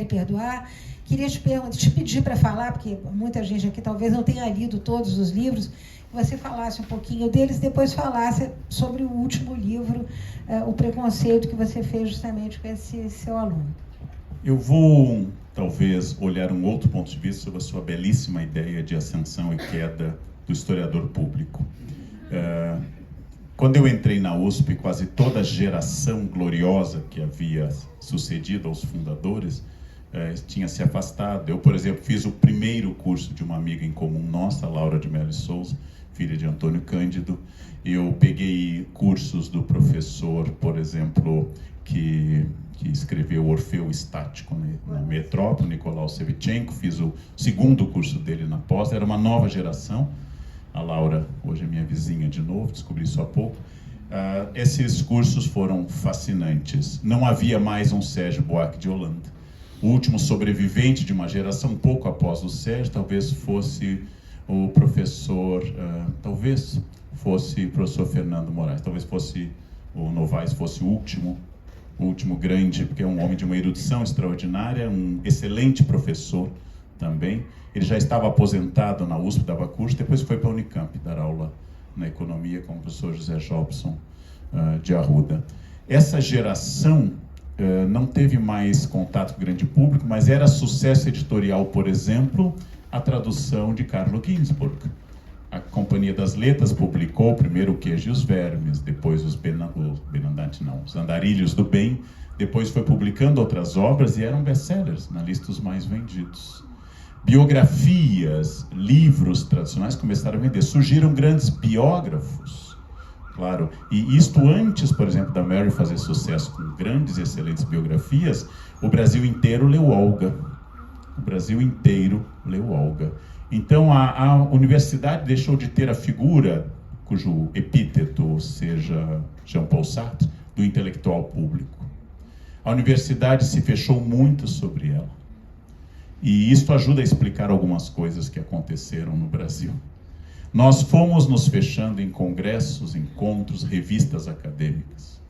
Perdoar. Queria te pedir para falar, porque muita gente aqui talvez não tenha lido todos os livros, que você falasse um pouquinho deles, depois falasse sobre o último livro, O Preconceito, que você fez justamente com esse seu aluno. Eu vou, talvez, olhar um outro ponto de vista sobre a sua belíssima ideia de ascensão e queda do historiador público. Quando eu entrei na USP, quase toda a geração gloriosa que havia sucedido aos fundadores tinha se afastado. Eu, por exemplo, fiz o primeiro curso de uma amiga em comum nossa, Laura de Mello Souza, filha de Antônio Cândido. Eu peguei cursos do professor, por exemplo, que escreveu Orfeu Estático na Metrópole, Nicolau Sevchenko. Fiz o segundo curso dele na pós. Era uma nova geração. A Laura, hoje é minha vizinha de novo, descobri isso há pouco. Esses cursos foram fascinantes. Não havia mais um Sérgio Buarque de Holanda. O último sobrevivente de uma geração, um pouco após o Sérgio, talvez fosse o professor, Fernando Moraes, talvez fosse o Novaes, fosse o último grande, porque é um homem de uma erudição extraordinária, um excelente professor também. Ele já estava aposentado na USP, dava curso, depois foi para a Unicamp dar aula na economia com o professor José Jobson de Arruda. Essa geração não teve mais contato com o grande público, mas era sucesso editorial, por exemplo, a tradução de Carlo Ginzburg. A Companhia das Letras publicou primeiro o Queijo e os Vermes, depois os Andarilhos do Bem, depois foi publicando outras obras e eram best-sellers na lista dos mais vendidos. Biografias, livros tradicionais começaram a vender. Surgiram grandes biógrafos, claro. E isto antes, por exemplo, da Mary fazer sucesso com grandes e excelentes biografias, o Brasil inteiro leu Olga. O Brasil inteiro leu Olga. Então, a universidade deixou de ter a figura cujo epíteto seja Jean-Paul Sartre, do intelectual público. A universidade se fechou muito sobre ela. E isso ajuda a explicar algumas coisas que aconteceram no Brasil. Nós fomos nos fechando em congressos, encontros, revistas acadêmicas.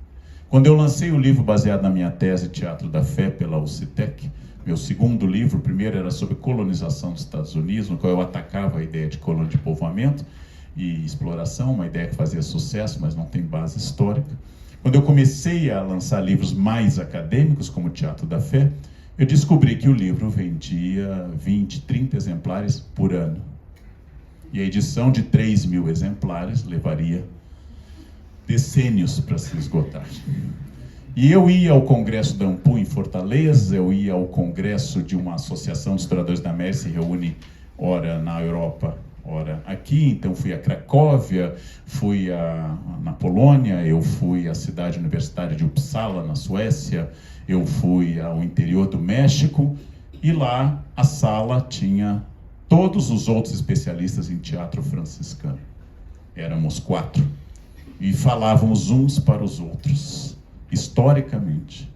Quando eu lancei o livro baseado na minha tese Teatro da Fé pela UCTEC, meu segundo livro, o primeiro era sobre colonização dos Estados Unidos, no qual eu atacava a ideia de colônia de povoamento e exploração, uma ideia que fazia sucesso, mas não tem base histórica. Quando eu comecei a lançar livros mais acadêmicos, como Teatro da Fé, eu descobri que o livro vendia 20, 30 exemplares por ano. E a edição de 3.000 exemplares levaria decênios para se esgotar. E eu ia ao Congresso da AMPU em Fortaleza, eu ia ao Congresso de uma associação de historiadores da América, se reúne ora na Europa, ora aqui. Então fui a Cracóvia, fui na Polônia, eu fui à cidade universitária de Uppsala, na Suécia, eu fui ao interior do México, e lá a sala tinha todos os outros especialistas em teatro franciscano. Éramos 4. E falávamos uns para os outros, historicamente.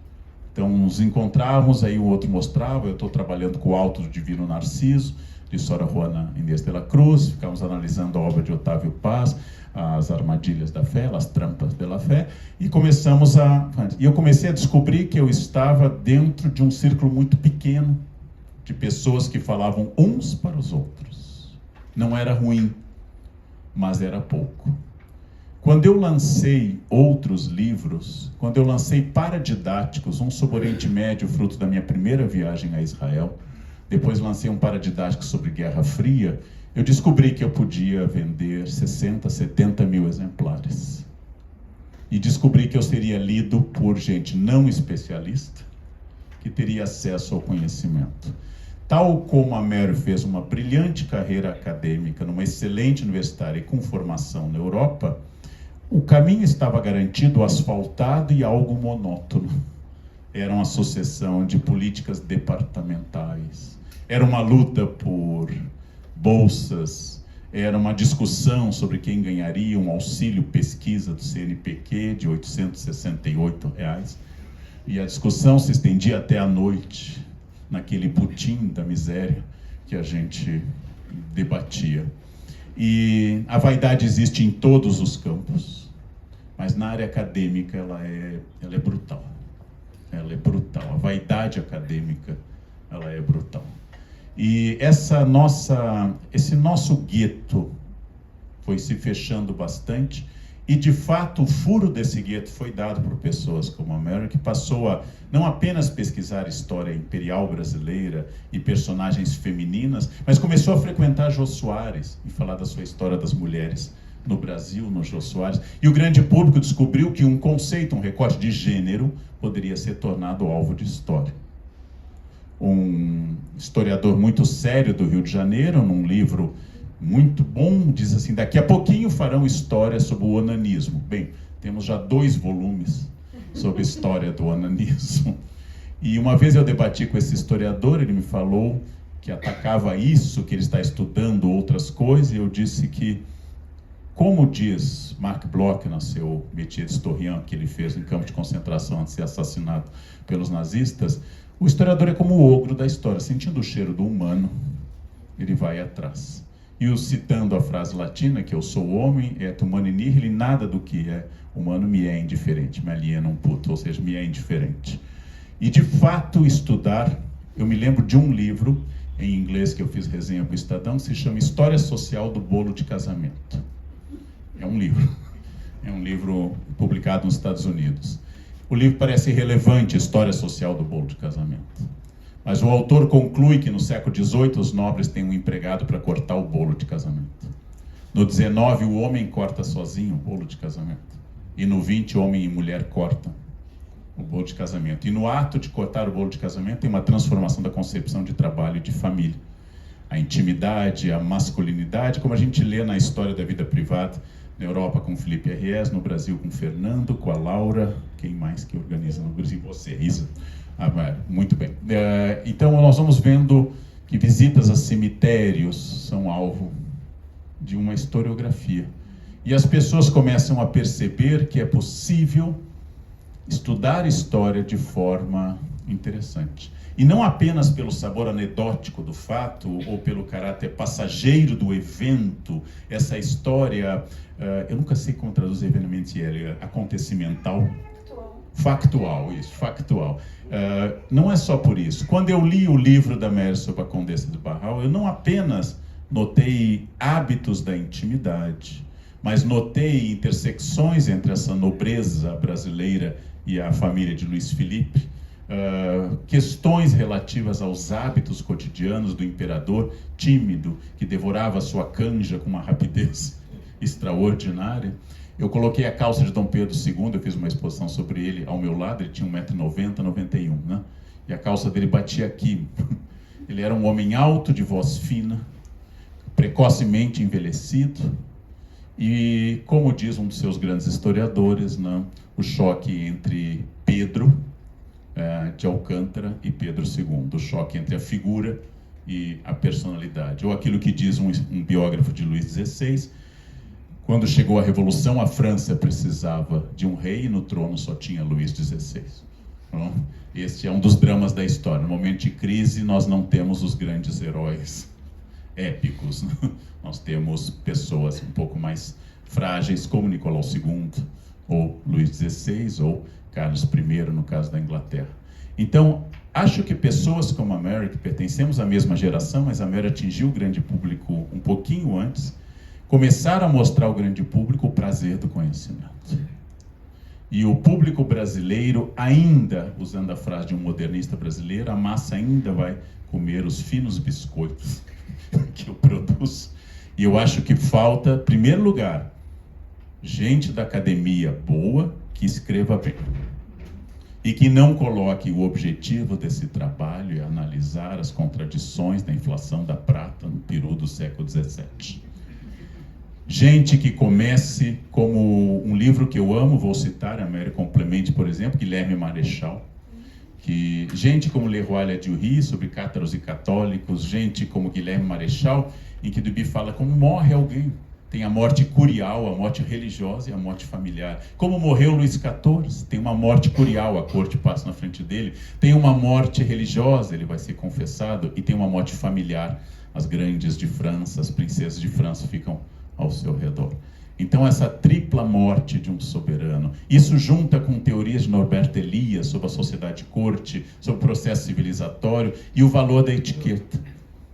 Então nos encontrávamos, aí o outro mostrava, eu estou trabalhando com o Alto do Divino Narciso, de Sora Juana Inês de la Cruz, ficamos analisando a obra de Otávio Paz, as armadilhas da fé, as trampas da fé, e eu comecei a descobrir que eu estava dentro de um círculo muito pequeno, de pessoas que falavam uns para os outros. Não era ruim, mas era pouco. Quando eu lancei outros livros, quando eu lancei paradidáticos, um sobre o Oriente Médio, fruto da minha primeira viagem a Israel, depois lancei um paradidático sobre Guerra Fria, eu descobri que eu podia vender 60, 70 mil exemplares. E descobri que eu seria lido por gente não especialista, que teria acesso ao conhecimento. Tal como a Mary fez uma brilhante carreira acadêmica numa excelente universitária e com formação na Europa, o caminho estava garantido, asfaltado e algo monótono. Era uma sucessão de políticas departamentais. Era uma luta por bolsas, era uma discussão sobre quem ganharia um auxílio pesquisa do CNPq de R$ 868. E a discussão se estendia até a noite, naquele pudim da miséria que a gente debatia. E a vaidade existe em todos os campos, mas na área acadêmica ela é brutal. Ela é brutal. A vaidade acadêmica, ela é brutal. E esse nosso gueto foi se fechando bastante, e de fato o furo desse gueto foi dado por pessoas como a Mary, que passou a não apenas pesquisar história imperial brasileira e personagens femininas, mas começou a frequentar Jô Soares e falar da sua história das mulheres no Brasil, no Jô Soares. E o grande público descobriu que um conceito, um recorte de gênero, poderia ser tornado alvo de história. Um historiador muito sério do Rio de Janeiro, num livro muito bom, diz assim: daqui a pouquinho farão história sobre o onanismo. Bem, temos já 2 volumes sobre a história do onanismo. E uma vez eu debati com esse historiador, ele me falou que atacava isso, que ele está estudando outras coisas, e eu disse que, como diz Marc Bloch, no seu métier d'historien que ele fez em campo de concentração antes de ser assassinado pelos nazistas, o historiador é como o ogro da história, sentindo o cheiro do humano, ele vai atrás. E citando a frase latina, que eu sou homem, et humani nihil, nada do que é humano me é indiferente, me aliena um puto, ou seja, me é indiferente. E de fato estudar, eu me lembro de um livro em inglês que eu fiz resenha para o Estadão, que se chama História Social do Bolo de Casamento. É um livro publicado nos Estados Unidos. O livro parece irrelevante, História Social do Bolo de Casamento. Mas o autor conclui que no século XVIII os nobres têm um empregado para cortar o bolo de casamento. No XIX o homem corta sozinho o bolo de casamento. E no XX homem e mulher cortam o bolo de casamento. E no ato de cortar o bolo de casamento tem uma transformação da concepção de trabalho e de família. A intimidade, a masculinidade, como a gente lê na história da vida privada, na Europa com Felipe R.S., no Brasil com Fernando, com a Laura, quem mais que organiza no Brasil? Você, Isa. Muito bem. Então nós vamos vendo que visitas a cemitérios são alvo de uma historiografia. E as pessoas começam a perceber que é possível estudar história de forma interessante. E não apenas pelo sabor anedótico do fato ou pelo caráter passageiro do evento, essa história, eu nunca sei como traduzir evenementiel, acontecimental. Factual, isso, factual. Não é só por isso. Quando eu li o livro da Mary sobre a Condessa de Barral, eu não apenas notei hábitos da intimidade, mas notei intersecções entre essa nobreza brasileira e a família de Luiz Felipe, questões relativas aos hábitos cotidianos do imperador tímido, que devorava sua canja com uma rapidez extraordinária. Eu coloquei a calça de Dom Pedro II, eu fiz uma exposição sobre ele ao meu lado, ele tinha 1,90 m, 91, né? E a calça dele batia aqui. Ele era um homem alto, de voz fina, precocemente envelhecido, e, como diz um dos seus grandes historiadores, né, o choque entre Pedro de Alcântara e Pedro II, o choque entre a figura e a personalidade, ou aquilo que diz um biógrafo de Luís XVI: quando chegou a Revolução, a França precisava de um rei e no trono só tinha Luís XVI. Então, este é um dos dramas da história. No momento de crise, nós não temos os grandes heróis épicos, né? Nós temos pessoas um pouco mais frágeis, como Nicolau II, ou Luís XVI, ou Carlos I, no caso da Inglaterra. Então, acho que pessoas como a Mary, que pertencemos à mesma geração, mas a Mary atingiu o grande público um pouquinho antes, começaram a mostrar ao grande público o prazer do conhecimento. E o público brasileiro ainda, usando a frase de um modernista brasileiro, a massa ainda vai comer os finos biscoitos que eu produzo. E eu acho que falta, em primeiro lugar, gente da academia boa que escreva bem. E que não coloque o objetivo desse trabalho é analisar as contradições da inflação da prata no Peru do século XVII. Gente que comece, como um livro que eu amo, vou citar, América Complemente, por exemplo, Guilherme Marechal, gente como Leroy Ladurie, sobre cátaros e católicos, gente como Guilherme Marechal, em que Duby fala como morre alguém. Tem a morte curial, a morte religiosa e a morte familiar. Como morreu Luís XIV, tem uma morte curial, a corte passa na frente dele. Tem uma morte religiosa, ele vai ser confessado. E tem uma morte familiar, as grandes de França, as princesas de França ficam ao seu redor. Então, essa tripla morte de um soberano, isso junta com teorias de Norbert Elias sobre a sociedade corte, sobre o processo civilizatório e o valor da etiqueta.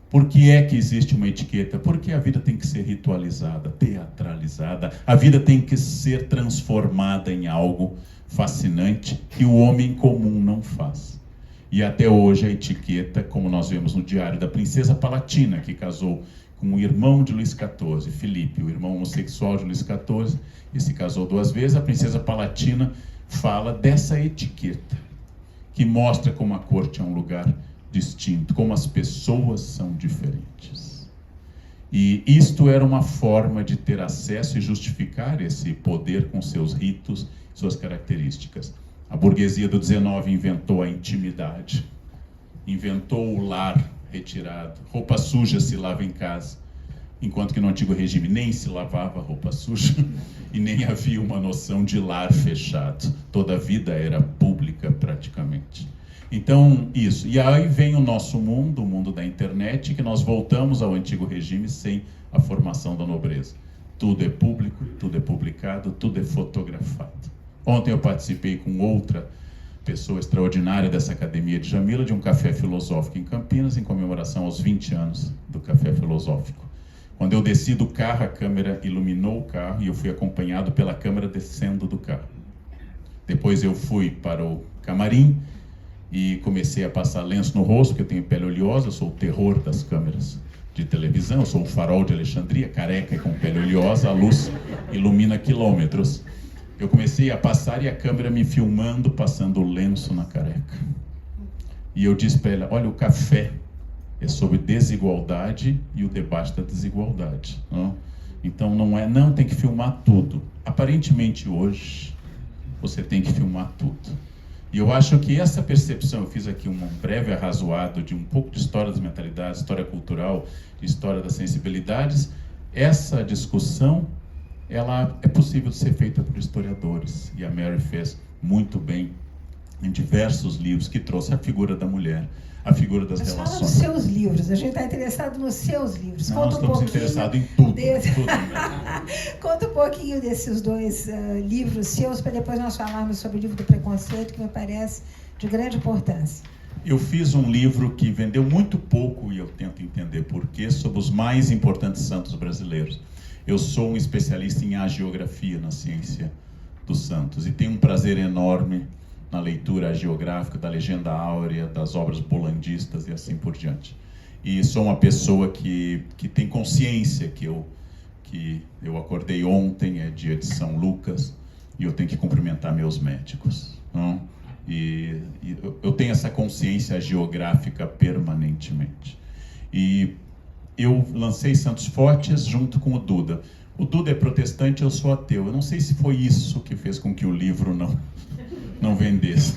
Por que é que existe uma etiqueta? Porque a vida tem que ser ritualizada, teatralizada, a vida tem que ser transformada em algo fascinante que o homem comum não faz. E até hoje a etiqueta, como nós vemos no diário da princesa Palatina, que casou com o irmão de Luís XIV, Felipe, o irmão homossexual de Luís XIV, e se casou 2 vezes, a princesa Palatina fala dessa etiqueta, que mostra como a corte é um lugar distinto, como as pessoas são diferentes. E isto era uma forma de ter acesso e justificar esse poder com seus ritos, suas características. A burguesia do 19 inventou a intimidade, inventou o lar retirado, roupa suja se lava em casa, enquanto que no antigo regime nem se lavava roupa suja e nem havia uma noção de lar fechado. Toda a vida era pública praticamente. Então, isso. E aí vem o nosso mundo, o mundo da internet, que nós voltamos ao antigo regime sem a formação da nobreza. Tudo é público, tudo é publicado, tudo é fotografado. Ontem eu participei com outra pessoa extraordinária dessa Academia de Jamila, de um café filosófico em Campinas, em comemoração aos 20 anos do café filosófico. Quando eu desci do carro, a câmera iluminou o carro e eu fui acompanhado pela câmera descendo do carro. Depois eu fui para o camarim e comecei a passar lenço no rosto, porque eu tenho pele oleosa, eu sou o terror das câmeras de televisão, eu sou o farol de Alexandria, careca e com pele oleosa, a luz ilumina quilômetros. Eu comecei a passar e a câmera me filmando, passando o lenço na careca. E eu disse para ela, olha, o café é sobre desigualdade e o debate da desigualdade. Não? Então não tem que filmar tudo. Aparentemente hoje, você tem que filmar tudo. E eu acho que essa percepção, eu fiz aqui um breve arrazoado de um pouco de história das mentalidades, história cultural, história das sensibilidades. Essa discussão, ela é possível de ser feita por historiadores, e a Mary fez muito bem em diversos livros, que trouxe a figura da mulher, a figura das relações. Fala dos seus livros, a gente está interessado nos seus livros. Não, nós estamos interessados em tudo. Tudo. Conta um pouquinho desses dois livros seus, para depois nós falarmos sobre o livro do preconceito, que me parece de grande importância. Eu fiz um livro que vendeu muito pouco, e eu tento entender por quê, sobre os mais importantes santos brasileiros. Eu sou um especialista em hagiografia, na ciência dos santos, e tenho um prazer enorme na leitura hagiográfica da Legenda Áurea, das obras bolandistas e assim por diante. E sou uma pessoa que tem consciência que eu acordei ontem, é dia de São Lucas, e eu tenho que cumprimentar meus médicos. Não? E eu tenho essa consciência geográfica permanentemente. E eu lancei Santos Fortes junto com o Duda. O Duda é protestante, eu sou ateu. Eu não sei se foi isso que fez com que o livro não vendesse.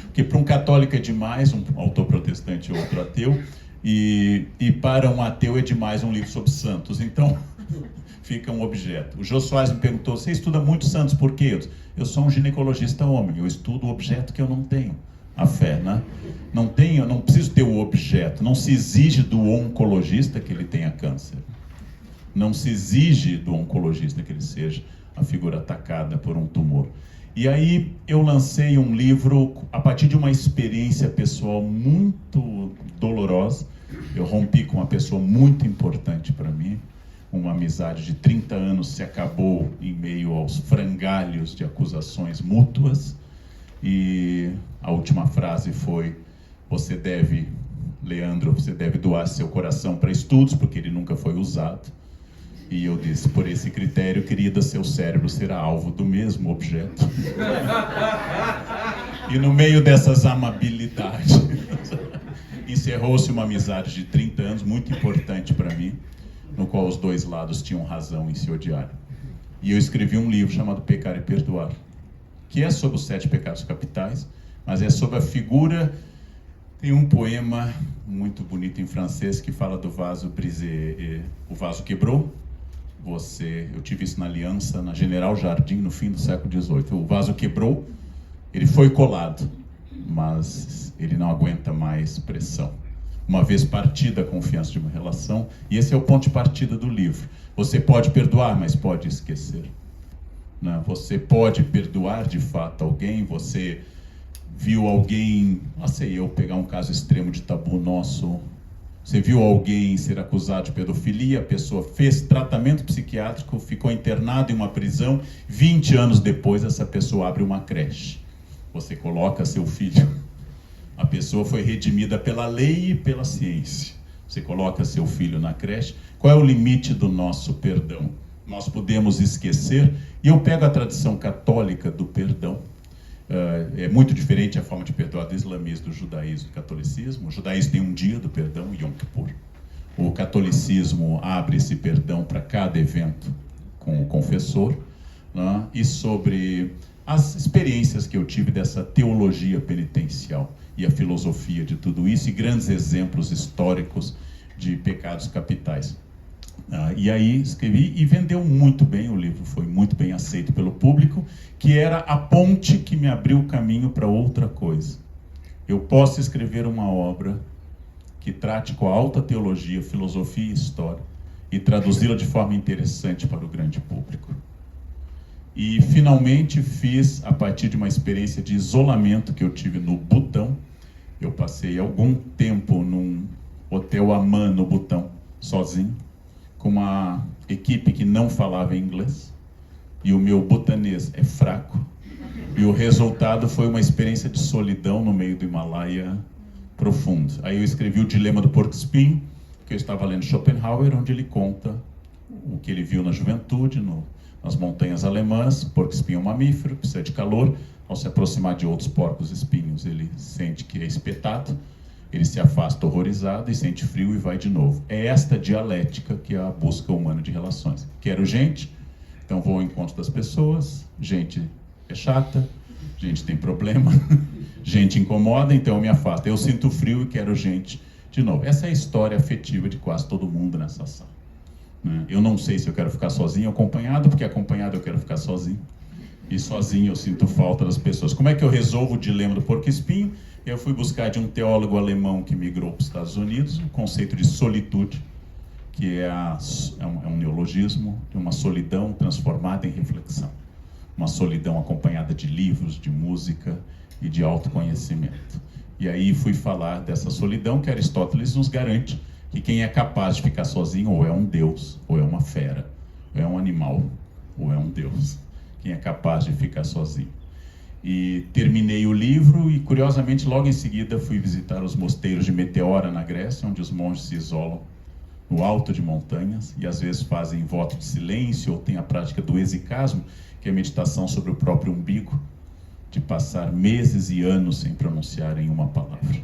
Porque para um católico é demais, um autor protestante e outro ateu, e para um ateu é demais um livro sobre santos. Então, fica um objeto. O Jô Soares me perguntou, você estuda muito santos, por quê? Eu sou um ginecologista homem, eu estudo o objeto que eu não tenho, a fé, né? Não preciso ter o objeto, não se exige do oncologista que ele tenha câncer. Não se exige do oncologista que ele seja a figura atacada por um tumor. E aí eu lancei um livro a partir de uma experiência pessoal muito dolorosa. Eu rompi com uma pessoa muito importante para mim. Uma amizade de 30 anos se acabou em meio aos frangalhos de acusações mútuas. E a última frase foi, Leandro, você deve doar seu coração para estudos, porque ele nunca foi usado. E eu disse, por esse critério, querida, seu cérebro será alvo do mesmo objeto. E no meio dessas amabilidades, encerrou-se uma amizade de 30 anos, muito importante para mim, no qual os dois lados tinham razão em se odiar. E eu escrevi um livro chamado Pecar e Perdoar, que é sobre os 7 pecados capitais, mas é sobre a figura... Tem um poema muito bonito em francês que fala do vaso brisé, o vaso quebrou. Eu tive isso na Aliança, na General Jardim, no fim do século XVIII. O vaso quebrou, ele foi colado, mas ele não aguenta mais pressão. Uma vez partida a confiança de uma relação, e esse é o ponto de partida do livro. Você pode perdoar, mas pode esquecer. Né? Você pode perdoar de fato alguém, você viu alguém, não sei eu, pegar um caso extremo de tabu nosso, você viu alguém ser acusado de pedofilia, a pessoa fez tratamento psiquiátrico, ficou internado em uma prisão, 20 anos depois essa pessoa abre uma creche. Você coloca seu filho, a pessoa foi redimida pela lei e pela ciência. Você coloca seu filho na creche, qual é o limite do nosso perdão? Nós podemos esquecer, e eu pego a tradição católica do perdão. É muito diferente a forma de perdoar do islamismo, do judaísmo e do catolicismo. O judaísmo tem um dia do perdão, Yom Kippur. O catolicismo abre esse perdão para cada evento com o confessor, né? E sobre as experiências que eu tive dessa teologia penitencial e a filosofia de tudo isso, e grandes exemplos históricos de pecados capitais. E aí escrevi e vendeu muito bem, o livro foi muito bem aceito pelo público, que era a ponte que me abriu o caminho para outra coisa. Eu posso escrever uma obra que trate com a alta teologia, filosofia e história e traduzi-la de forma interessante para o grande público. E finalmente fiz, a partir de uma experiência de isolamento que eu tive no Butão. Eu passei algum tempo num hotel Aman no Butão, sozinho, com uma equipe que não falava inglês, e o meu butanês é fraco, e o resultado foi uma experiência de solidão no meio do Himalaia profundo. Aí eu escrevi o Dilema do Porco-Espinho, que eu estava lendo Schopenhauer, onde ele conta o que ele viu na juventude, nas montanhas alemãs. O porco-espinho é um mamífero, precisa de calor. Ao se aproximar de outros porcos-espinhos, ele sente que é espetado, ele se afasta horrorizado e sente frio e vai de novo. É esta dialética que é a busca humana de relações. Quero gente, então vou ao encontro das pessoas. Gente é chata, gente tem problema, gente incomoda, então eu me afasto. Eu sinto frio e quero gente de novo. Essa é a história afetiva de quase todo mundo nessa sala. Eu não sei se eu quero ficar sozinho ou acompanhado, porque acompanhado eu quero ficar sozinho. e sozinho eu sinto falta das pessoas. Como é que eu resolvo o dilema do porco-espinho? Eu fui buscar de um teólogo alemão que migrou para os Estados Unidos o conceito de solitude, que é um neologismo de uma solidão transformada em reflexão. Uma solidão acompanhada de livros, de música e de autoconhecimento. E aí fui falar dessa solidão que Aristóteles nos garante que quem é capaz de ficar sozinho ou é um deus, ou é uma fera, ou é um animal, ou é um deus. Quem é capaz de ficar sozinho. E terminei o livro e, curiosamente, logo em seguida fui visitar os mosteiros de Meteora, na Grécia, onde os monges se isolam no alto de montanhas e às vezes fazem voto de silêncio ou têm a prática do exicasmo, que é a meditação sobre o próprio umbigo, de passar meses e anos sem pronunciarem uma palavra.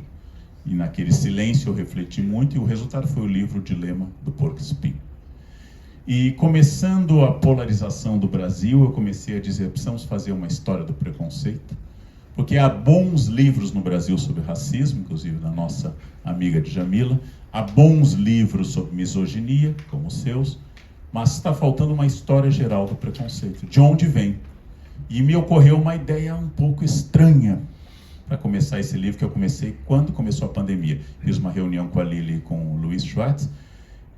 E naquele silêncio eu refleti muito e o resultado foi o livro O Dilema do Porco-Espinho. E começando a polarização do Brasil, eu comecei a dizer, precisamos fazer uma história do preconceito, porque há bons livros no Brasil sobre racismo, inclusive da nossa amiga Djamila, há bons livros sobre misoginia, como os seus, mas está faltando uma história geral do preconceito, de onde vem. E me ocorreu uma ideia um pouco estranha para começar esse livro, que eu comecei quando começou a pandemia. Fiz uma reunião com a Lili e com o Luiz Schwartz,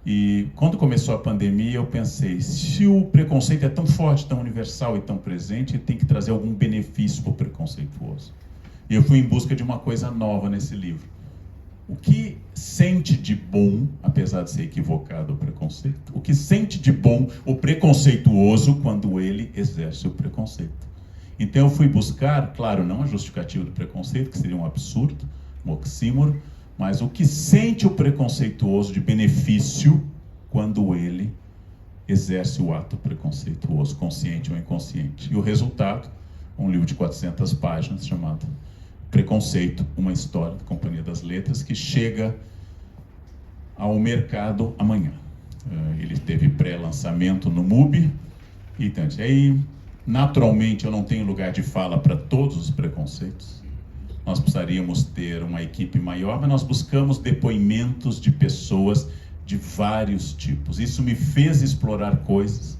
e quando começou a pandemia eu pensei, se o preconceito é tão forte, tão universal e tão presente, tem que trazer algum benefício para o preconceituoso. E eu fui em busca de uma coisa nova nesse livro. O que sente de bom, apesar de ser equivocado o preconceito, o que sente de bom o preconceituoso quando ele exerce o preconceito. Então eu fui buscar, claro, não a justificativa do preconceito, que seria um absurdo, um oxímoro, mas o que sente o preconceituoso de benefício quando ele exerce o ato preconceituoso, consciente ou inconsciente. E o resultado, um livro de 400 páginas chamado Preconceito, uma história da Companhia das Letras, que chega ao mercado amanhã. Ele teve pré-lançamento no MUBI, e tanto. Aí, naturalmente, eu não tenho lugar de fala para todos os preconceitos. Nós precisaríamos ter uma equipe maior, mas nós buscamos depoimentos de pessoas de vários tipos. Isso me fez explorar coisas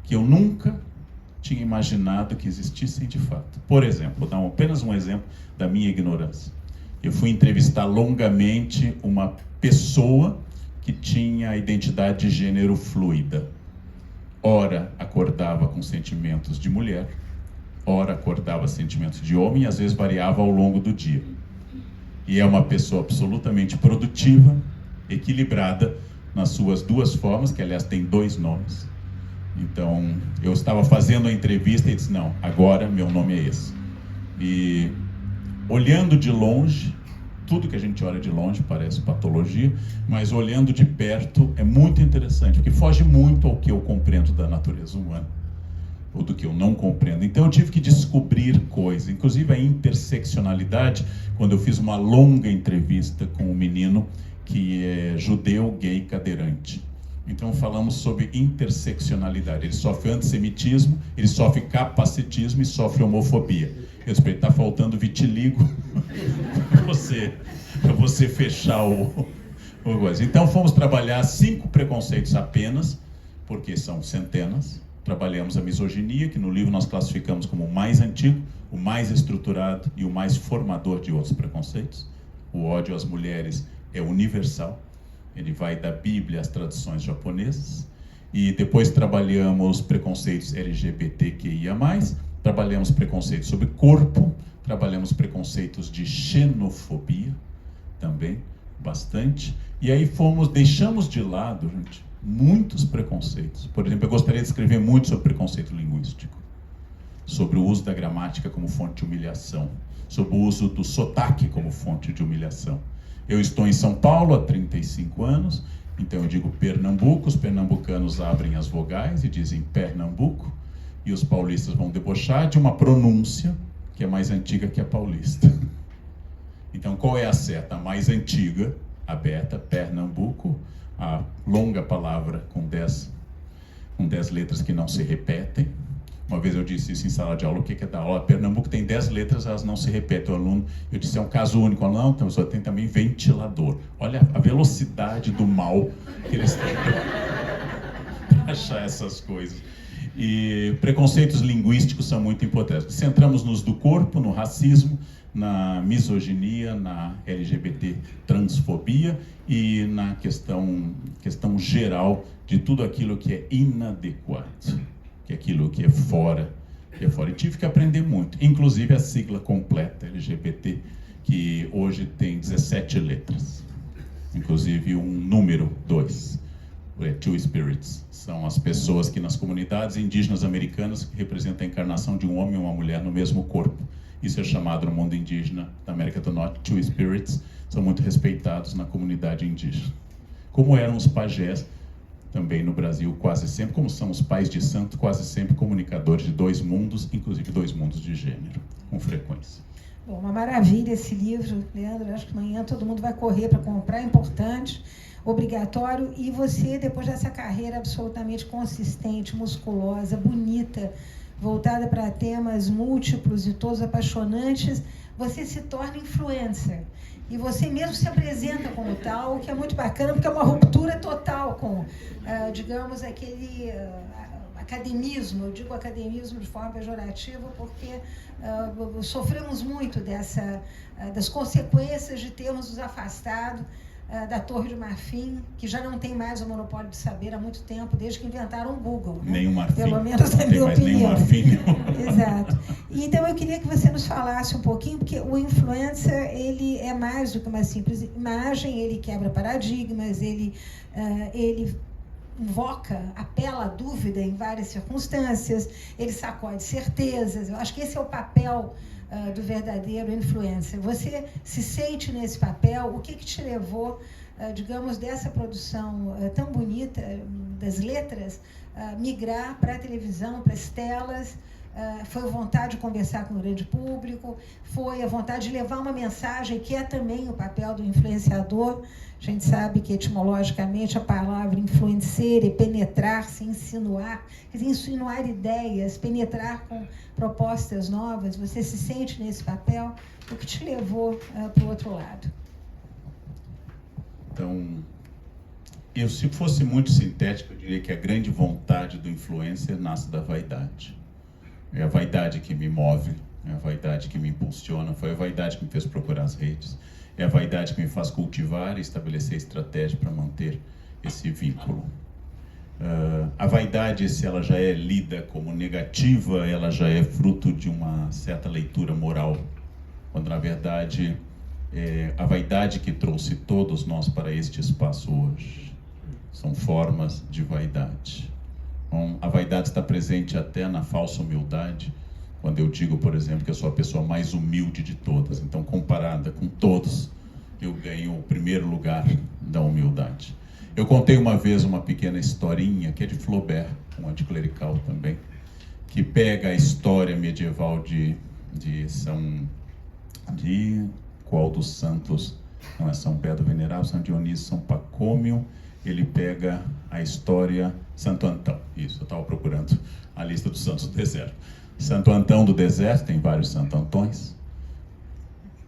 que eu nunca tinha imaginado que existissem de fato. Por exemplo, vou dar apenas um exemplo da minha ignorância. Eu fui entrevistar longamente uma pessoa que tinha a identidade de gênero fluida. Ora acordava com sentimentos de mulher, ora acordava sentimentos de homem, e às vezes variava ao longo do dia. E é uma pessoa absolutamente produtiva, equilibrada nas suas duas formas, que aliás tem 2 nomes. Então, eu estava fazendo a entrevista e disse, não, agora meu nome é esse. E olhando de longe, tudo que a gente olha de longe parece patologia, mas olhando de perto é muito interessante, porque foge muito ao que eu compreendo da natureza humana, ou do que eu não compreendo. Então eu tive que descobrir coisas, inclusive a interseccionalidade, quando eu fiz uma longa entrevista com um menino que é judeu, gay, cadeirante. Então falamos sobre interseccionalidade. Ele sofre antissemitismo, ele sofre capacitismo e sofre homofobia. Eu disse, está faltando vitiligo para você fechar o coisa. Então fomos trabalhar 5 preconceitos apenas, porque são centenas. Trabalhamos a misoginia, que no livro nós classificamos como o mais antigo, o mais estruturado e o mais formador de outros preconceitos. O ódio às mulheres é universal. Ele vai da Bíblia às tradições japonesas. E depois trabalhamos preconceitos LGBTQIA+, trabalhamos preconceitos sobre corpo, trabalhamos preconceitos de xenofobia, também, bastante. E aí deixamos de lado, gente, muitos preconceitos. Por exemplo, eu gostaria de escrever muito sobre preconceito linguístico, sobre o uso da gramática como fonte de humilhação, sobre o uso do sotaque como fonte de humilhação. Eu estou em São Paulo há 35 anos, então eu digo Pernambuco, os pernambucanos abrem as vogais e dizem Pernambuco, e os paulistas vão debochar de uma pronúncia que é mais antiga que a paulista. Então qual é a certa? A mais antiga, a beta, Pernambuco, a longa palavra com 10 letras que não se repetem. Uma vez eu disse isso em sala de aula, o que é dar aula? Pernambuco tem 10 letras, elas não se repetem. O aluno, eu disse, é um caso único. O aluno, não, então, só tem também ventilador. Olha a velocidade do mal que eles têm para achar essas coisas. E preconceitos linguísticos são muito importantes. Centramos nos do corpo, no racismo, na misoginia, na LGBT transfobia e na questão geral de tudo aquilo que é inadequado, que é aquilo que é fora. E tive que aprender muito, inclusive a sigla completa LGBT, que hoje tem 17 letras, inclusive um número 2, Two Spirits. São as pessoas que nas comunidades indígenas americanas representam a encarnação de um homem e uma mulher no mesmo corpo. Isso é chamado no mundo indígena da América do Norte, Two Spirits, são muito respeitados na comunidade indígena. Como eram os pajés, também no Brasil, quase sempre, como são os pais de santo, quase sempre comunicadores de dois mundos, inclusive dois mundos de gênero, com frequência. Bom, uma maravilha esse livro, Leandro. Acho que amanhã todo mundo vai correr para comprar, é importante, obrigatório. E você, depois dessa carreira absolutamente consistente, musculosa, bonita, voltada para temas múltiplos e todos apaixonantes, você se torna influencer. E você mesmo se apresenta como tal, o que é muito bacana, porque é uma ruptura total com, digamos, aquele academismo. Eu digo academismo de forma pejorativa porque sofremos muito das consequências de termos nos afastado da Torre de Marfim, que já não tem mais o monopólio de saber há muito tempo, desde que inventaram o Google. Né? Nem o Marfim. Pelo menos na minha opinião. Nem o Marfim, não. Exato. Então eu queria que você nos falasse um pouquinho, porque o influencer, ele é mais do que uma simples imagem, ele quebra paradigmas, ele invoca, apela à dúvida em várias circunstâncias, ele sacode certezas. Eu acho que esse é o papel do verdadeiro influencer. Você se sente nesse papel? O que te levou, digamos, dessa produção tão bonita das letras, migrar para a televisão, para as telas? Foi a vontade de conversar com o grande público, foi a vontade de levar uma mensagem, que é também o papel do influenciador. A gente sabe que, etimologicamente, a palavra influencer é penetrar, se insinuar, quer dizer, insinuar ideias, penetrar com propostas novas. Você se sente nesse papel? O que te levou para o outro lado? Então, se fosse muito sintético, eu diria que a grande vontade do influencer nasce da vaidade. É a vaidade que me move, é a vaidade que me impulsiona, foi a vaidade que me fez procurar as redes, é a vaidade que me faz cultivar e estabelecer estratégia para manter esse vínculo. A vaidade, se ela já é lida como negativa, ela já é fruto de uma certa leitura moral, quando na verdade é a vaidade que trouxe todos nós para este espaço hoje. São formas de vaidade. Então, a vaidade está presente até na falsa humildade, quando eu digo, por exemplo, que eu sou a pessoa mais humilde de todas. Então, comparada com todos, eu ganho o primeiro lugar da humildade. Eu contei uma vez uma pequena historinha, que é de Flaubert, um anticlerical também, que pega a história medieval de qual dos santos? Não é São Pedro Venerável, São Dionísio, São Pacômio. Ele pega a história Santo Antão. Isso, eu estava procurando a lista dos santos do deserto. Santo Antão do deserto, tem vários Santo Antões.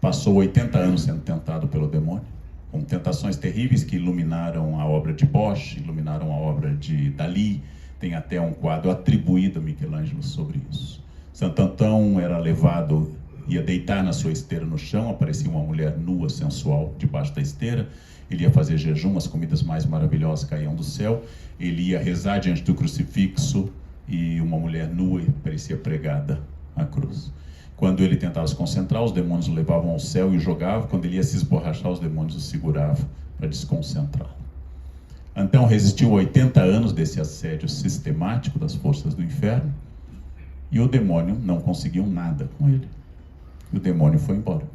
Passou 80 anos sendo tentado pelo demônio, com tentações terríveis que iluminaram a obra de Bosch, iluminaram a obra de Dalí. Tem até um quadro atribuído a Michelangelo sobre isso. Santo Antão era levado, ia deitar na sua esteira no chão, aparecia uma mulher nua, sensual, debaixo da esteira. Ele ia fazer jejum, as comidas mais maravilhosas caíam do céu. Ele ia rezar diante do crucifixo e uma mulher nua parecia pregada à cruz. Quando ele tentava se concentrar, os demônios o levavam ao céu e o jogavam. Quando ele ia se esborrachar, os demônios o seguravam para desconcentrá-lo. Antão resistiu 80 anos desse assédio sistemático das forças do inferno e o demônio não conseguiu nada com ele. O demônio foi embora.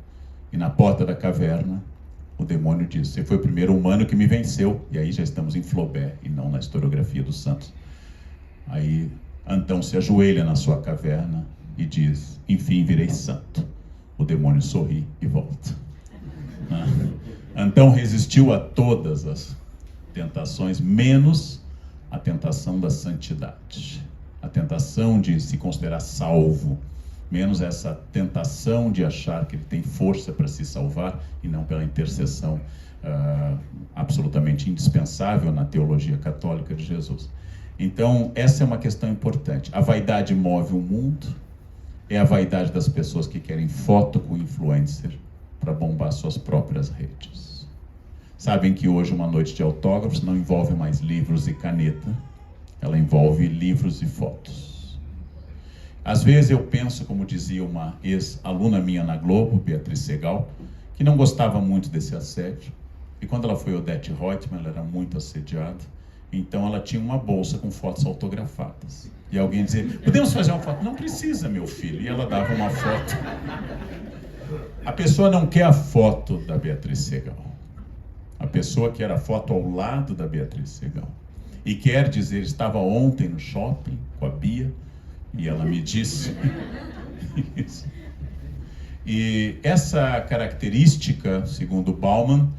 E na porta da caverna, o demônio disse: você foi o primeiro humano que me venceu. E aí já estamos em Flaubert e não na historiografia dos santos. Aí Antão se ajoelha na sua caverna e diz: enfim, virei santo. O demônio sorri e volta. Antão resistiu a todas as tentações, menos a tentação da santidade. A tentação de se considerar salvo, menos essa tentação de achar que ele tem força para se salvar e não pela intercessão absolutamente indispensável na teologia católica de Jesus. Então, essa é uma questão importante. A vaidade move o mundo, é a vaidade das pessoas que querem foto com influencer para bombar suas próprias redes. Sabem que hoje uma noite de autógrafos não envolve mais livros e caneta, ela envolve livros e fotos. Às vezes eu penso, como dizia uma ex-aluna minha na Globo, Beatriz Segal, que não gostava muito desse assédio, e quando ela foi Odete Roitman, ela era muito assediada, então ela tinha uma bolsa com fotos autografadas. E alguém dizia, podemos fazer uma foto? Não precisa, meu filho. E ela dava uma foto. A pessoa não quer a foto da Beatriz Segal. A pessoa quer a foto ao lado da Beatriz Segal. E quer dizer, estava ontem no shopping com a Bia, e ela me disse isso. E essa característica, segundo Bauman,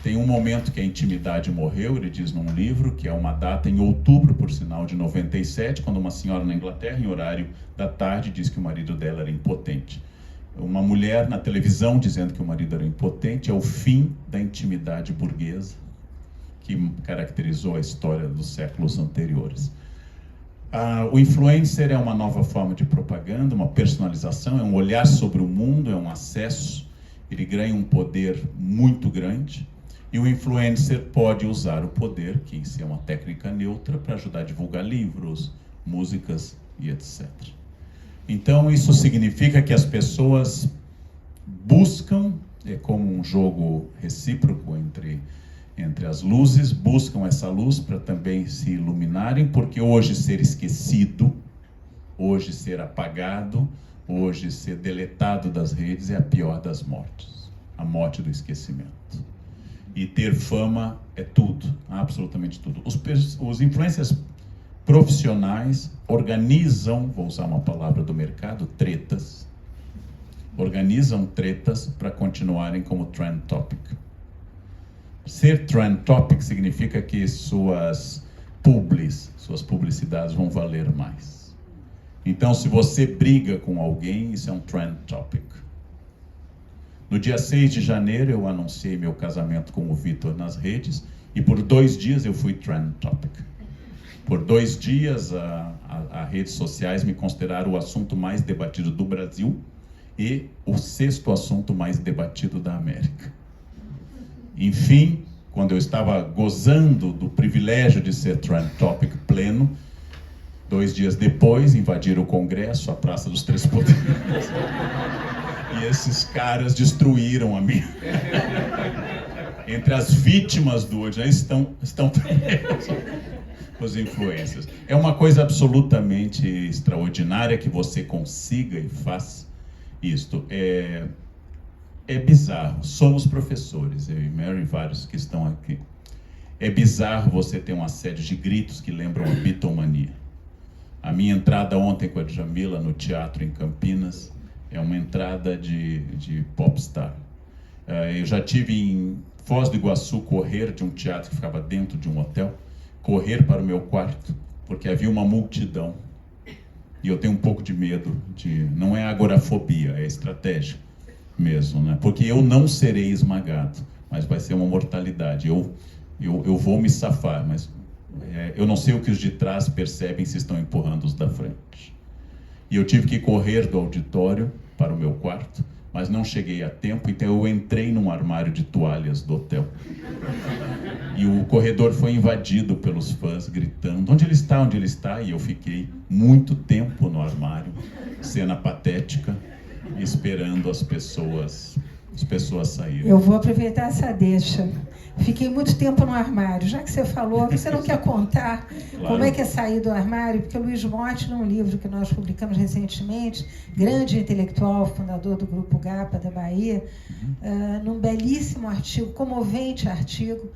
tem um momento que a intimidade morreu, ele diz num livro, que é uma data em outubro, por sinal, de 97, quando uma senhora na Inglaterra, em horário da tarde, diz que o marido dela era impotente. Uma mulher na televisão dizendo que o marido era impotente é o fim da intimidade burguesa que caracterizou a história dos séculos anteriores. O influencer é uma nova forma de propaganda, uma personalização, é um olhar sobre o mundo, é um acesso, ele ganha um poder muito grande. E o influencer pode usar o poder, que em si é uma técnica neutra, para ajudar a divulgar livros, músicas e etc. Então, isso significa que as pessoas buscam, é como um jogo recíproco entre as luzes, buscam essa luz para também se iluminarem, porque hoje ser esquecido, hoje ser apagado, hoje ser deletado das redes é a pior das mortes, a morte do esquecimento. E ter fama é tudo, absolutamente tudo. Os influencers profissionais organizam, vou usar uma palavra do mercado, tretas. Organizam tretas para continuarem como trend topic. Ser trend topic significa que suas publicidades vão valer mais. Então, se você briga com alguém, isso é um trend topic. No dia 6 de janeiro, eu anunciei meu casamento com o Vitor nas redes e por 2 dias eu fui trend topic. Por 2 dias, as redes sociais me consideraram o assunto mais debatido do Brasil e o 6º assunto mais debatido da América. Enfim, quando eu estava gozando do privilégio de ser trend topic pleno, 2 dias depois, invadiram o Congresso, a Praça dos Três Poderes. E esses caras destruíram a minha. Entre as vítimas do hoje estão também os influencers. É uma coisa absolutamente extraordinária que você consiga e faça isto. É bizarro. Somos professores, eu e Mary, vários que estão aqui. É bizarro você ter um assédio de gritos que lembram a bitomania. A minha entrada ontem com a Djamila no teatro em Campinas é uma entrada de popstar. Eu já tive em Foz do Iguaçu correr de um teatro que ficava dentro de um hotel, correr para o meu quarto, porque havia uma multidão. E eu tenho um pouco de medo não é agorafobia, é estratégia mesmo, né? Porque eu não serei esmagado, mas vai ser uma mortalidade. Eu vou me safar, mas eu não sei o que os de trás percebem se estão empurrando os da frente. E eu tive que correr do auditório para o meu quarto, mas não cheguei a tempo, então eu entrei num armário de toalhas do hotel. E o corredor foi invadido pelos fãs gritando, onde ele está, onde ele está? E eu fiquei muito tempo no armário, cena patética, esperando as pessoas saírem. Eu vou aproveitar essa deixa. Fiquei muito tempo no armário. Já que você falou, você não quer contar como é que é sair do armário? Porque o Luiz Motti, num livro que nós publicamos recentemente, grande intelectual, fundador do Grupo GAPA da Bahia, num belíssimo artigo, comovente artigo,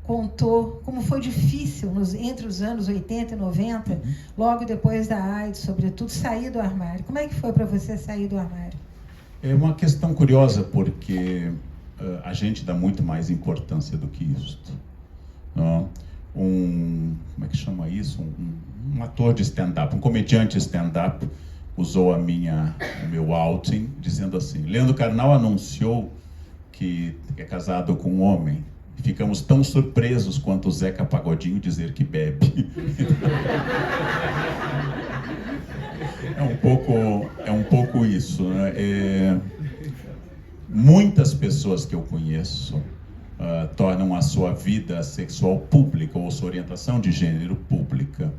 contou como foi difícil entre os anos 80 e 90, logo depois da AIDS, sobretudo, sair do armário. Como é que foi para você sair do armário? É uma questão curiosa, porque a gente dá muito mais importância do que isso. Como é que chama isso? Um ator de stand-up, um comediante stand-up, usou o meu outing, dizendo assim: Leandro Carnal anunciou que é casado com um homem. ficamos tão surpresos quanto o Zeca Pagodinho dizer que bebe. É um pouco isso, né? Muitas pessoas que eu conheço tornam a sua vida sexual pública ou sua orientação de gênero pública.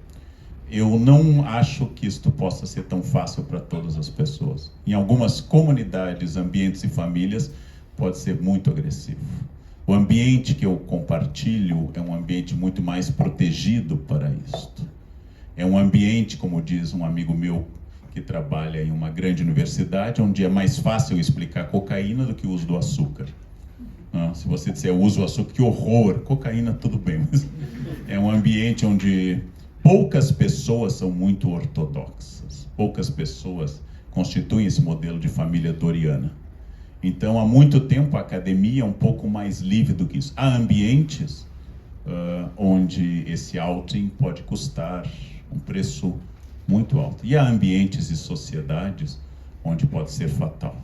Eu não acho que isto possa ser tão fácil para todas as pessoas. Em algumas comunidades, ambientes e famílias, pode ser muito agressivo. O ambiente que eu compartilho é um ambiente muito mais protegido para isto. É um ambiente, como diz um amigo meu que trabalha em uma grande universidade, onde é mais fácil explicar cocaína do que o uso do açúcar. Se você disser eu uso açúcar, que horror, cocaína tudo bem, mas é um ambiente onde poucas pessoas são muito ortodoxas, poucas pessoas constituem esse modelo de família doriana. Então, há muito tempo, a academia é um pouco mais livre do que isso. Há ambientes onde esse outing pode custar um preço muito alto. E há ambientes e sociedades onde pode ser fatal.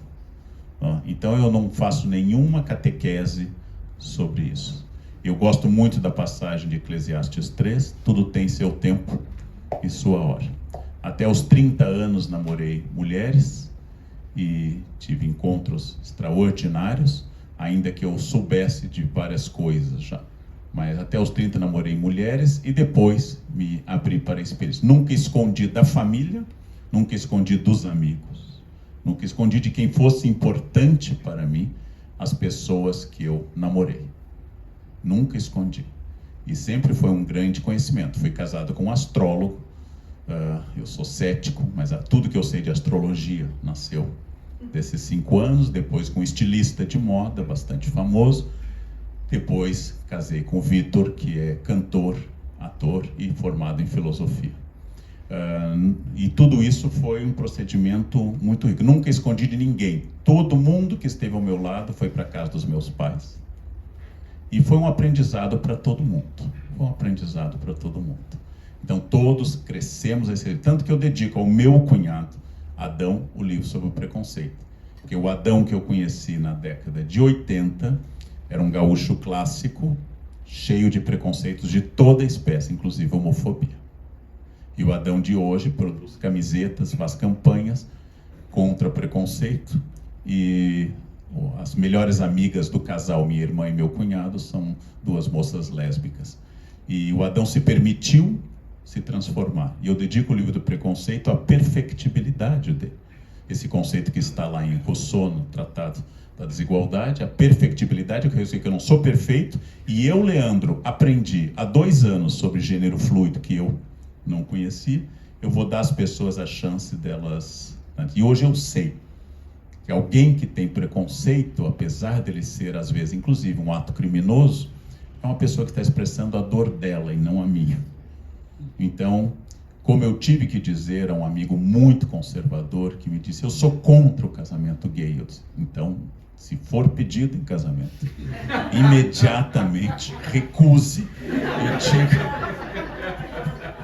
Então, eu não faço nenhuma catequese sobre isso. Eu gosto muito da passagem de Eclesiastes 3, tudo tem seu tempo e sua hora. Até os 30 anos namorei mulheres e tive encontros extraordinários, ainda que eu soubesse de várias coisas já. Mas até os 30 namorei mulheres e depois me abri para a experiência. Nunca escondi da família, nunca escondi dos amigos, nunca escondi de quem fosse importante para mim as pessoas que eu namorei. Nunca escondi. E sempre foi um grande conhecimento. Fui casado com um astrólogo, eu sou cético, mas tudo que eu sei de astrologia nasceu desses 5 anos. Depois com um estilista de moda, bastante famoso. Depois casei com o Vitor, que é cantor, ator e formado em filosofia. E tudo isso foi um procedimento muito rico. Nunca escondi de ninguém. Todo mundo que esteve ao meu lado foi para a casa dos meus pais. E foi um aprendizado para todo mundo. Foi um aprendizado para todo mundo. Então todos crescemos, tanto que eu dedico ao meu cunhado, Adão, o livro sobre o preconceito. Porque o Adão que eu conheci na década de 80 era um gaúcho clássico, cheio de preconceitos de toda espécie, inclusive homofobia. E o Adão de hoje produz camisetas, faz campanhas contra preconceito e as melhores amigas do casal, minha irmã e meu cunhado, são 2 moças lésbicas. E o Adão se permitiu se transformar. E eu dedico o livro do preconceito à perfectibilidade dele. Esse conceito que está lá em Rousseau, no Tratado da Desigualdade, a perfectibilidade, que eu sei que eu não sou perfeito, e eu, Leandro, aprendi há 2 anos sobre gênero fluido, que eu não conhecia. Eu vou dar às pessoas a chance delas... E hoje eu sei que alguém que tem preconceito, apesar dele ser, às vezes, inclusive, um ato criminoso, é uma pessoa que está expressando a dor dela e não a minha. Então, como eu tive que dizer a um amigo muito conservador que me disse, eu sou contra o casamento gay. Eu disse, então, se for pedido em casamento, imediatamente recuse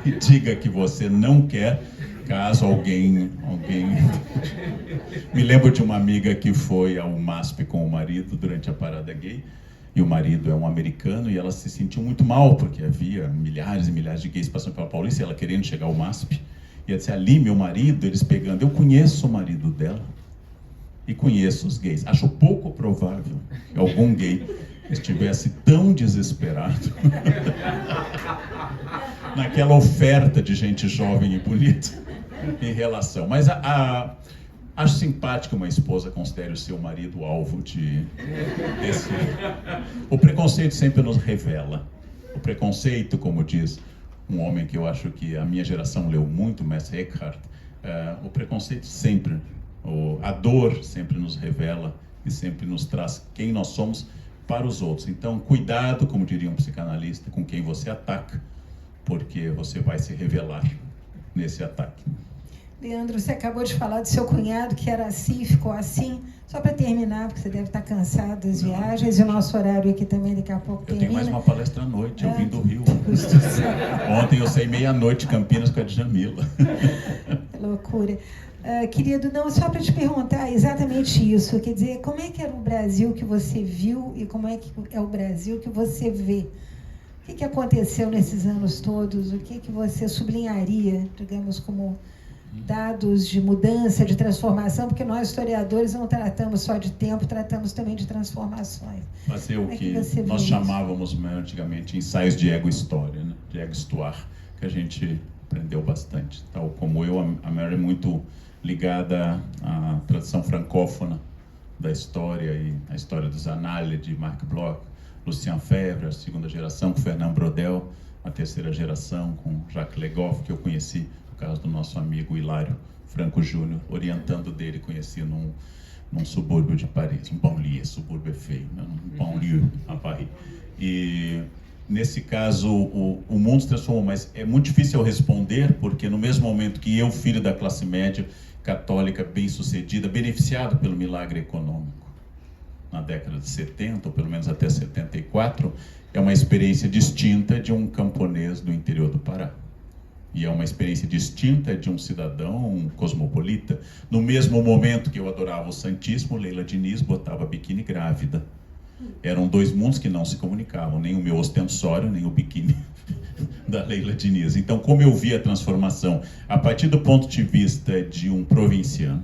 e diga que você não quer, caso alguém... Me lembro de uma amiga que foi ao MASP com o marido durante a parada gay, e o marido é um americano, e ela se sentiu muito mal, porque havia milhares e milhares de gays passando pela Paulista, e ela querendo chegar ao MASP, e ela disse, ali, meu marido, eles pegando, eu conheço o marido dela, e conheço os gays. Acho pouco provável que algum gay estivesse tão desesperado naquela oferta de gente jovem e bonita em relação. Mas acho simpático uma esposa considere o seu marido alvo desse... O preconceito sempre nos revela. O preconceito, como diz um homem que eu acho que a minha geração leu muito, Mestre Eckhart, o preconceito sempre, a dor sempre nos revela e sempre nos traz quem nós somos para os outros. Então, cuidado, como diria um psicanalista, com quem você ataca, porque você vai se revelar nesse ataque. Leandro, você acabou de falar do seu cunhado que era assim, ficou assim. Só para terminar, porque você deve estar cansado das viagens, e o nosso horário aqui também daqui a pouco termina. Eu tenho mais uma palestra à noite, eu vim do Rio. Ontem eu saí meia-noite de Campinas com a Djamila. Que loucura. Querido, não, só para te perguntar exatamente isso, quer dizer, como é que era o Brasil que você viu e como é que é o Brasil que você vê? O que aconteceu nesses anos todos? O que você sublinharia, digamos, como dados de mudança, de transformação? Porque nós, historiadores, não tratamos só de tempo, tratamos também de transformações. Fazer o que nós chamávamos antigamente ensaios de ego-história, né? De ego-histoire, que a gente aprendeu bastante. Tal como eu, a Mary é muito ligada à tradição francófona da história e a história dos Annales de Marc Bloch, Lucien Febvre, a segunda geração, com Fernand Braudel, a terceira geração, com Jacques Le Goff, que eu conheci por causa do nosso amigo Hilário Franco Júnior, orientando dele, conheci num subúrbio de Paris, um banlieue, subúrbio é feio, né? Um banlieue a Paris. E nesse caso, o mundo se transformou, mas é muito difícil eu responder, porque no mesmo momento que eu, filho da classe média, católica, bem-sucedida, beneficiado pelo milagre econômico, na década de 70, ou pelo menos até 74, é uma experiência distinta de um camponês do interior do Pará. E é uma experiência distinta de um cidadão cosmopolita. No mesmo momento que eu adorava o Santíssimo, Leila Diniz botava biquíni grávida. Eram dois mundos que não se comunicavam, nem o meu ostensório, nem o biquíni da Leila Diniz. Então, como eu vi a transformação, a partir do ponto de vista de um provinciano,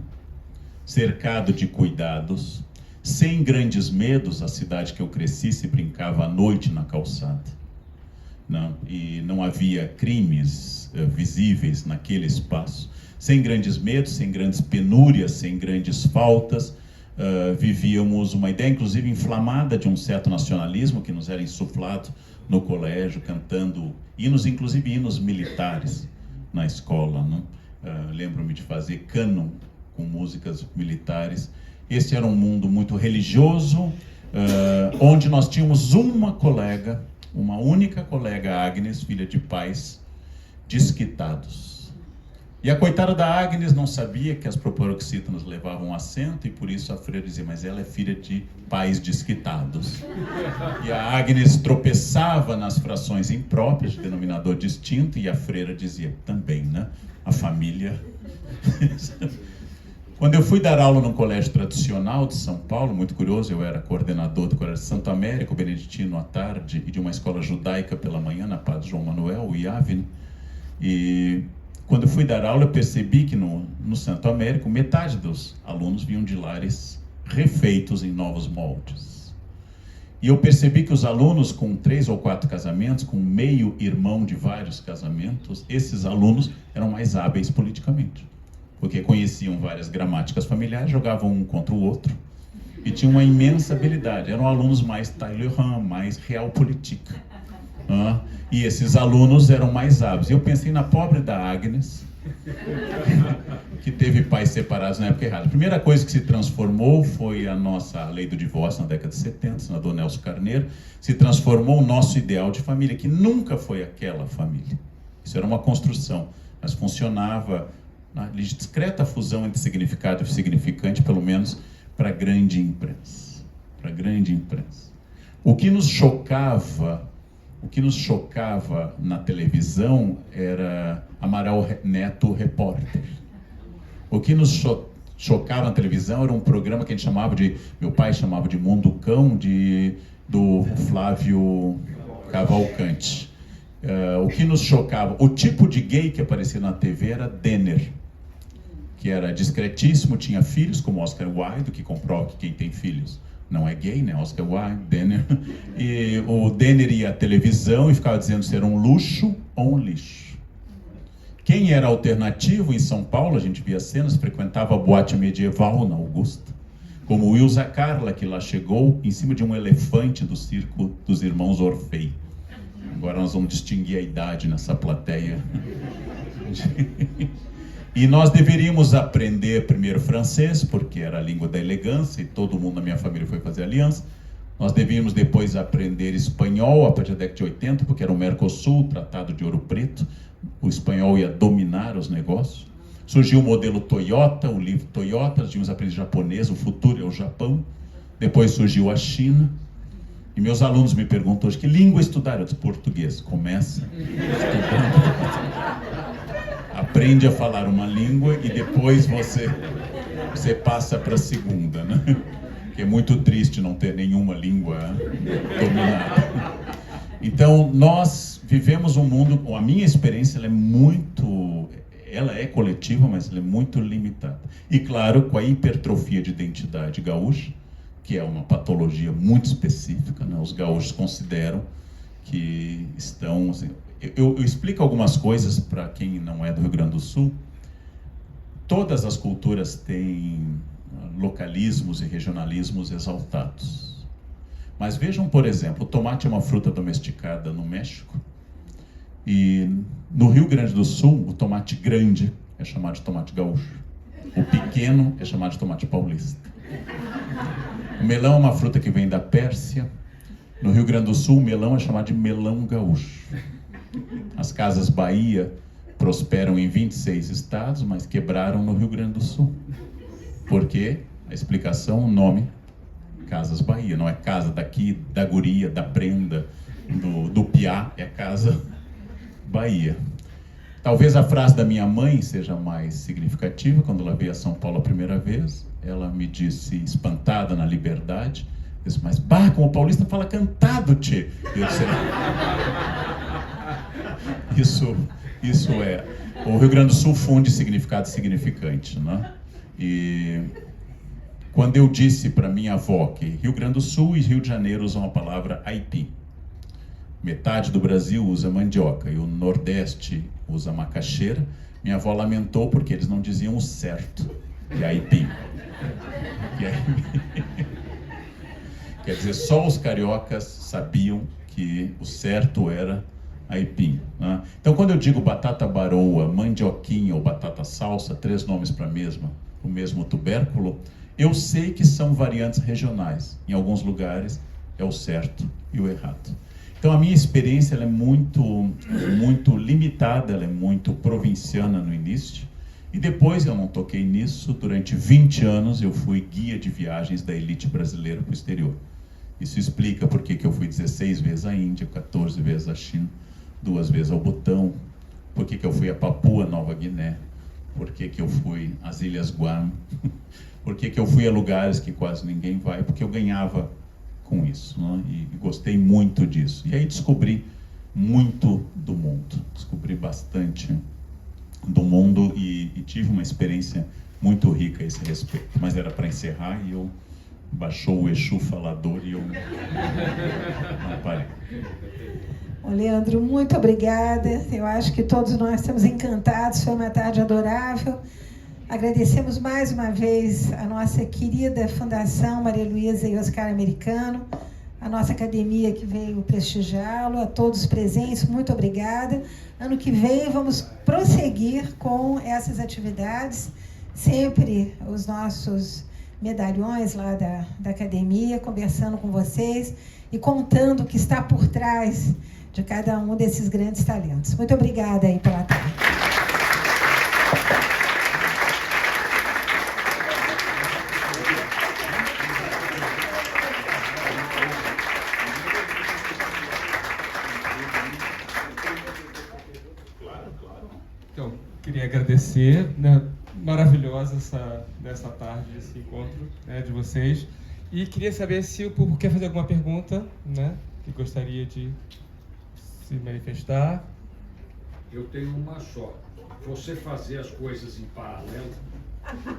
cercado de cuidados, sem grandes medos, a cidade que eu cresci se brincava à noite na calçada. Não, e não havia crimes visíveis naquele espaço. Sem grandes medos, sem grandes penúrias, sem grandes faltas, vivíamos uma ideia, inclusive inflamada, de um certo nacionalismo que nos era insuflado no colégio, cantando hinos, inclusive hinos militares na escola. Não? Lembro-me de fazer cânon com músicas militares. Esse era um mundo muito religioso, onde nós tínhamos uma colega, uma única colega, Agnes, filha de pais desquitados. E a coitada da Agnes não sabia que as proparoxítonas levavam acento, e por isso a freira dizia, mas ela é filha de pais desquitados. E a Agnes tropeçava nas frações impróprias, de denominador distinto, e a freira dizia, também, né? A família... Quando eu fui dar aula num colégio tradicional de São Paulo, muito curioso, eu era coordenador do Colégio Santo Américo, beneditino à tarde, e de uma escola judaica pela manhã, na Padre João Manuel, o IAVN. E quando eu fui dar aula, eu percebi que no Santo Américo, metade dos alunos vinham de lares refeitos em novos moldes. E eu percebi que os alunos com 3 ou 4 casamentos, com meio irmão de vários casamentos, esses alunos eram mais hábeis politicamente. Porque conheciam várias gramáticas familiares, jogavam um contra o outro e tinham uma imensa habilidade. Eram alunos mais Talleyrand, mais realpolitik. E esses alunos eram mais hábeis. Eu pensei na pobre da Agnes, que teve pais separados na época errada. A primeira coisa que se transformou foi a nossa lei do divórcio na década de 70, senador Nelson Carneiro. Se transformou o nosso ideal de família, que nunca foi aquela família. Isso era uma construção, mas funcionava... na discreta fusão entre significado e significante, pelo menos para a grande imprensa. Para a grande imprensa. O que nos chocava na televisão era Amaral Neto, repórter. O que nos chocava na televisão era um programa que a gente chamava de, meu pai chamava de Mundo Cão, do Flávio Cavalcante. O que nos chocava, o tipo de gay que aparecia na TV era Denner, que era discretíssimo, tinha filhos, como Oscar Wilde, que comprova que quem tem filhos não é gay, né? Oscar Wilde, Denner. E o Denner ia à televisão e ficava dizendo se era um luxo ou um lixo. Quem era alternativo em São Paulo, a gente via cenas, frequentava a boate medieval na Augusta, como o Wilza Carla, que lá chegou em cima de um elefante do circo dos irmãos Orfei. Agora nós vamos distinguir a idade nessa plateia. E nós deveríamos aprender primeiro francês, porque era a língua da elegância, e todo mundo na minha família foi fazer aliança. Nós devíamos depois aprender espanhol, a partir da década de 80, porque era o Mercosul, o Tratado de Ouro Preto. O espanhol ia dominar os negócios. Surgiu o modelo Toyota, o livro Toyota, nós tínhamos aprendido japonês, o futuro é o Japão. Depois surgiu a China. E meus alunos me perguntam hoje, que língua estudar? Eu disse, português. Começa estudando. aprende a falar uma língua e depois você passa para a segunda, né? Que é muito triste não ter nenhuma língua dominada. Então, nós vivemos um mundo, a minha experiência ela é coletiva, mas ela é muito limitada. E claro, com a hipertrofia de identidade gaúcha, que é uma patologia muito específica, né? Os gaúchos consideram que estão... Assim, eu explico algumas coisas para quem não é do Rio Grande do Sul. Todas as culturas têm localismos e regionalismos exaltados. Mas vejam, por exemplo, o tomate é uma fruta domesticada no México. E no Rio Grande do Sul, o tomate grande é chamado de tomate gaúcho. O pequeno é chamado de tomate paulista. O melão é uma fruta que vem da Pérsia. No Rio Grande do Sul, o melão é chamado de melão gaúcho. As Casas Bahia prosperam em 26 estados, mas quebraram no Rio Grande do Sul. Por quê? A explicação, o nome, Casas Bahia. Não é casa daqui, da guria, da prenda, do piá, é Casa Bahia. Talvez a frase da minha mãe seja mais significativa. Quando ela veio a São Paulo a primeira vez, ela me disse, espantada na Liberdade, disse, mas bah, como o paulista fala cantado, tchê. Eu disse, isso é... O Rio Grande do Sul funde significado e significante, né? E quando eu disse para minha avó que Rio Grande do Sul e Rio de Janeiro usam a palavra aipim, metade do Brasil usa mandioca e o Nordeste usa macaxeira, minha avó lamentou porque eles não diziam o certo, que é aipim. Quer dizer, só os cariocas sabiam que o certo era aipim, né? Então, quando eu digo batata baroa, mandioquinha ou batata salsa, 3 nomes para o mesmo tubérculo, eu sei que são variantes regionais. Em alguns lugares é o certo e o errado. Então, a minha experiência ela é muito limitada, ela é muito provinciana no início. E depois eu não toquei nisso. Durante 20 anos eu fui guia de viagens da elite brasileira para o exterior. Isso explica por que eu fui 16 vezes à Índia, 14 vezes à China, 2 vezes ao Butão, por que eu fui a Papua Nova Guiné, por que eu fui às Ilhas Guam, por que eu fui a lugares que quase ninguém vai, porque eu ganhava com isso, né? E gostei muito disso. E aí descobri muito do mundo, descobri bastante do mundo e tive uma experiência muito rica a esse respeito. Mas era para encerrar e eu baixou o Exu falador e eu não parei. Ô, Leandro, muito obrigada. Eu acho que todos nós estamos encantados. Foi uma tarde adorável. Agradecemos mais uma vez a nossa querida Fundação Maria Luísa e Oscar Americano, a nossa academia que veio prestigiá-lo, a todos presentes, muito obrigada. Ano que vem vamos prosseguir com essas atividades, sempre os nossos medalhões lá da academia, conversando com vocês e contando o que está por trás de cada um desses grandes talentos. Muito obrigada aí pela tarde. Então, queria agradecer, né? Maravilhosa nessa tarde, esse encontro, né, de vocês. E queria saber se o público quer fazer alguma pergunta, né, que gostaria de se manifestar. Eu tenho uma só. Você fazer as coisas em paralelo,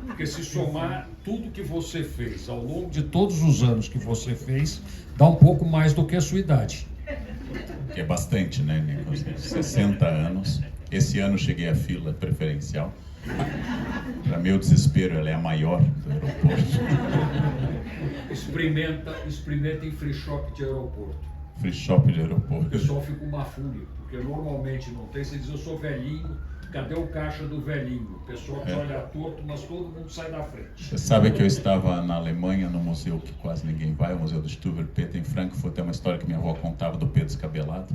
porque se somar tudo que você fez ao longo de todos os anos que você fez, dá um pouco mais do que a sua idade. Que é bastante, né, Nicolas? 60 anos. Esse ano cheguei à fila preferencial. Para meu desespero, ela é a maior do aeroporto. Experimenta em free shop de aeroporto. Free shop de O aeroporto. pessoal fica uma fúria, porque normalmente não tem. Você diz, eu sou velhinho, cadê o caixa do velhinho? O pessoal olha torto, mas todo mundo sai da frente. Você sabe que eu estava na Alemanha, no museu que quase ninguém vai, o Museu do Stuber-Peter, em Frankfurt. Tem uma história que minha avó contava do Pedro Escabelado,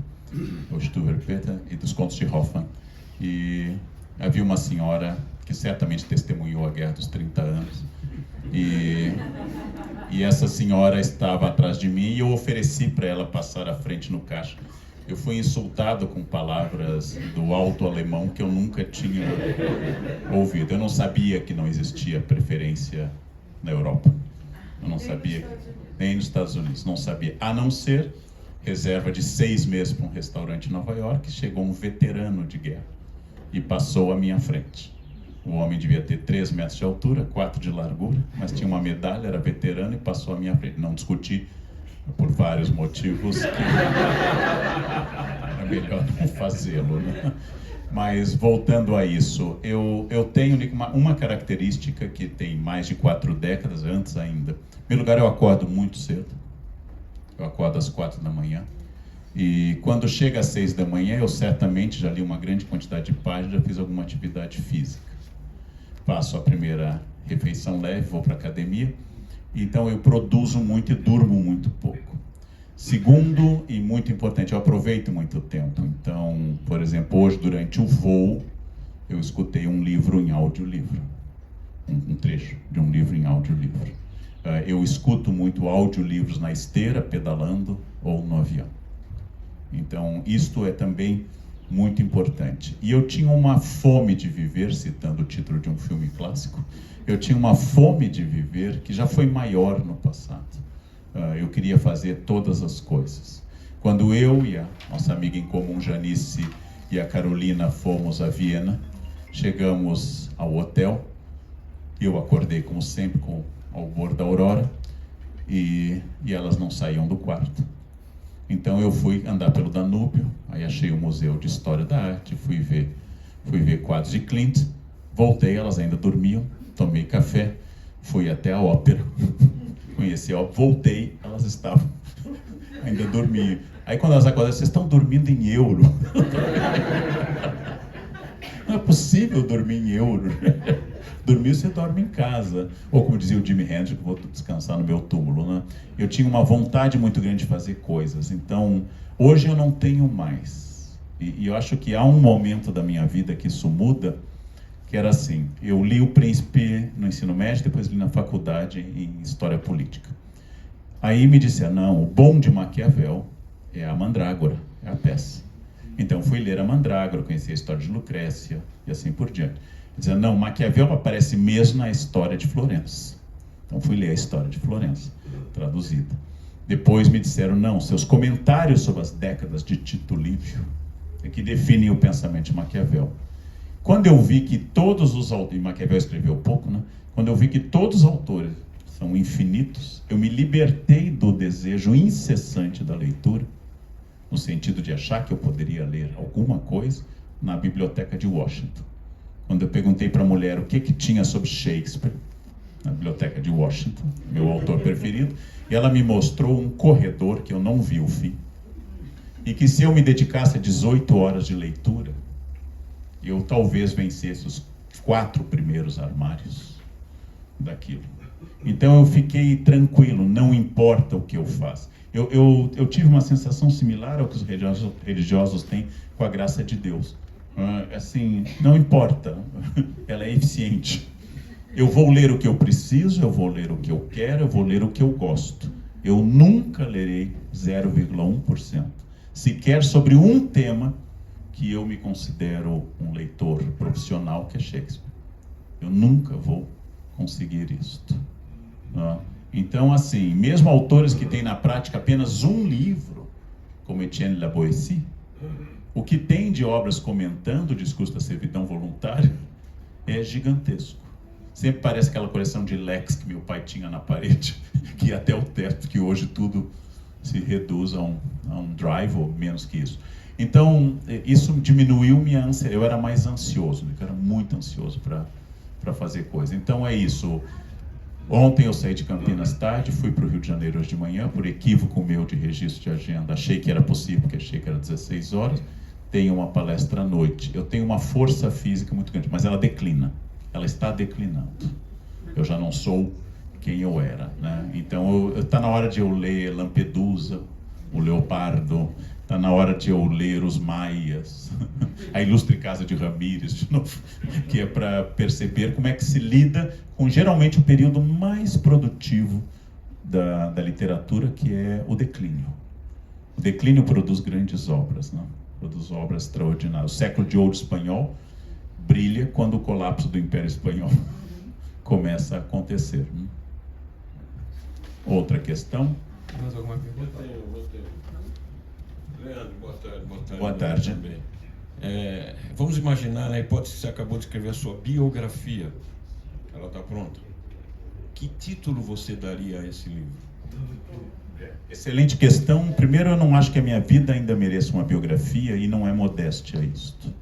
o Stuber-Peter, e dos contos de Hoffmann. E havia uma senhora que certamente testemunhou a Guerra dos 30 anos. E essa senhora estava atrás de mim e eu ofereci para ela passar à frente no caixa. Eu fui insultado com palavras do alto alemão que eu nunca tinha ouvido. Eu não sabia que não existia preferência na Europa. Eu não sabia, nem nos Estados Unidos, não sabia. A não ser reserva de 6 meses para um restaurante em Nova York, chegou um veterano de guerra e passou à minha frente. O homem devia ter 3 metros de altura, 4 de largura, mas tinha uma medalha, era veterano e passou à minha frente. Não discuti por vários motivos que era melhor não fazê-lo, né? Mas voltando a isso, eu tenho uma característica que tem mais de 4 décadas, antes ainda. Em primeiro lugar, eu acordo muito cedo. Eu acordo às 4 da manhã. E quando chega às 6 da manhã, eu certamente já li uma grande quantidade de páginas, já fiz alguma atividade física. Faço a primeira refeição leve, vou para a academia. Então eu produzo muito e durmo muito pouco. Segundo, e muito importante, eu aproveito muito tempo. Então, por exemplo, hoje durante o voo, eu escutei um livro em audiolivro. Um trecho de um livro em audiolivro. Eu escuto muito audiolivros na esteira, pedalando ou no avião. Então, isto é também muito importante. E eu tinha uma fome de viver, citando o título de um filme clássico, eu tinha uma fome de viver que já foi maior no passado. Eu queria fazer todas as coisas. Quando eu e a nossa amiga em comum, Janice, e a Carolina fomos a Viena, chegamos ao hotel, eu acordei como sempre com o albor da aurora e elas não saíam do quarto. Então eu fui andar pelo Danúbio, aí achei o Museu de História da Arte, fui ver quadros de Klimt, voltei, elas ainda dormiam, tomei café, fui até a ópera, conheci a ópera, voltei, elas estavam ainda dormiam. Aí quando elas acordaram, vocês estão dormindo em euro. Não é possível dormir em euro. Dormir, você dorme em casa. Ou como dizia o Jimi Hendrix, vou descansar no meu túmulo, né? Eu tinha uma vontade muito grande de fazer coisas. Então, hoje eu não tenho mais. E eu acho que há um momento da minha vida que isso muda, que era assim. Eu li O Príncipe no ensino médio, depois li na faculdade em História Política. Aí me disseram, não, o bom de Maquiavel é a Mandrágora, é a peça. Então, fui ler a Mandrágora, conheci a história de Lucrécia e assim por diante. Dizendo, não, Maquiavel aparece mesmo na história de Florença. Então fui ler a história de Florença, traduzida. Depois me disseram, não, seus comentários sobre as décadas de Tito Livio é que definem o pensamento de Maquiavel. Quando eu vi que todos os autores, e Maquiavel escreveu pouco, né? Quando eu vi que todos os autores são infinitos, eu me libertei do desejo incessante da leitura, no sentido de achar que eu poderia ler alguma coisa na biblioteca de Washington. Quando eu perguntei para a mulher o que tinha sobre Shakespeare, na biblioteca de Washington, meu autor preferido, e ela me mostrou um corredor que eu não vi o fim, e que se eu me dedicasse a 18 horas de leitura, eu talvez vencesse os 4 primeiros armários daquilo. Então eu fiquei tranquilo, não importa o que eu faço. Eu tive uma sensação similar ao que os religiosos têm com a graça de Deus. Assim, não importa, ela é eficiente. Eu vou ler o que eu preciso, eu vou ler o que eu quero, eu vou ler o que eu gosto. Eu nunca lerei 0,1%, sequer sobre um tema que eu me considero um leitor profissional, que é Shakespeare. Eu nunca vou conseguir isto. Então, assim, mesmo autores que têm na prática apenas um livro, como Etienne La Boétie, o que tem de obras comentando o discurso da servidão voluntária é gigantesco. Sempre parece aquela coleção de Lex que meu pai tinha na parede, que ia até o teto, que hoje tudo se reduz a um drive ou menos que isso. Então, isso diminuiu minha ânsia. Eu era mais ansioso, eu era muito ansioso para fazer coisa. Então é isso. Ontem eu saí de Campinas tarde, fui para o Rio de Janeiro hoje de manhã, por equívoco meu de registro de agenda. Achei que era possível, porque achei que era 16 horas. Tenho uma palestra à noite. Eu tenho uma força física muito grande, mas ela declina. Ela está declinando. Eu já não sou quem eu era, né? Então, está na hora de eu ler Lampedusa, o Leopardo, está na hora de eu ler os Maias, a Ilustre Casa de Ramírez, de novo, que é para perceber como é que se lida com, geralmente, o período mais produtivo da literatura, que é o declínio. O declínio produz grandes obras, né? Produz obras extraordinárias. O século de ouro espanhol brilha quando o colapso do Império Espanhol começa a acontecer. Né? Outra questão? Mais alguma pergunta? Eu tenho. Leandro, boa tarde. Boa tarde. Também. Vamos imaginar a hipótese que você acabou de escrever a sua biografia. Ela está pronta. Que título você daria a esse livro? Excelente questão. Primeiro, eu não acho que a minha vida ainda mereça uma biografia e não é modéstia isto.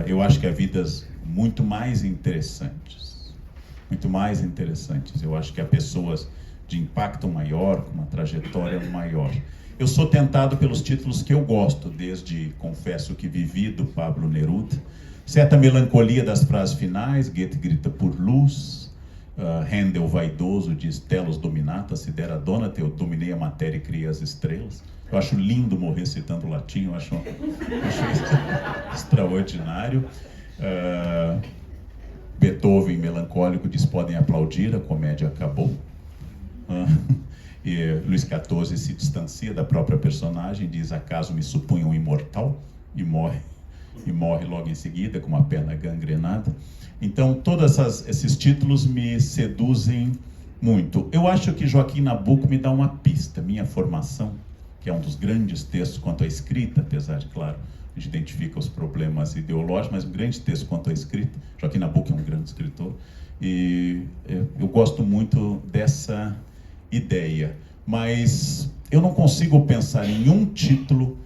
Eu acho que há vidas muito mais interessantes. Muito mais interessantes. Eu acho que há pessoas de impacto maior, com uma trajetória maior. Eu sou tentado pelos títulos que eu gosto, desde Confesso que Vivi, do Pablo Neruda, Certa Melancolia das Frases Finais, Goethe grita por luz, Handel vaidoso diz Telos dominata, sidera donat, eu dominei a matéria e criei as estrelas. Eu acho lindo morrer citando latim, eu acho extraordinário. Beethoven, melancólico, diz podem aplaudir, a comédia acabou. E Luís XIV se distancia da própria personagem, diz acaso me supunham imortal, e morre logo em seguida com uma perna gangrenada. Então todos esses títulos me seduzem muito. Eu acho que Joaquim Nabuco me dá uma pista. Minha formação, que é um dos grandes textos quanto à escrita, apesar de, claro, a gente identifica os problemas ideológicos, mas um grande texto quanto à escrita. Joaquim Nabuco é um grande escritor e eu gosto muito dessa ideia, mas eu não consigo pensar em um título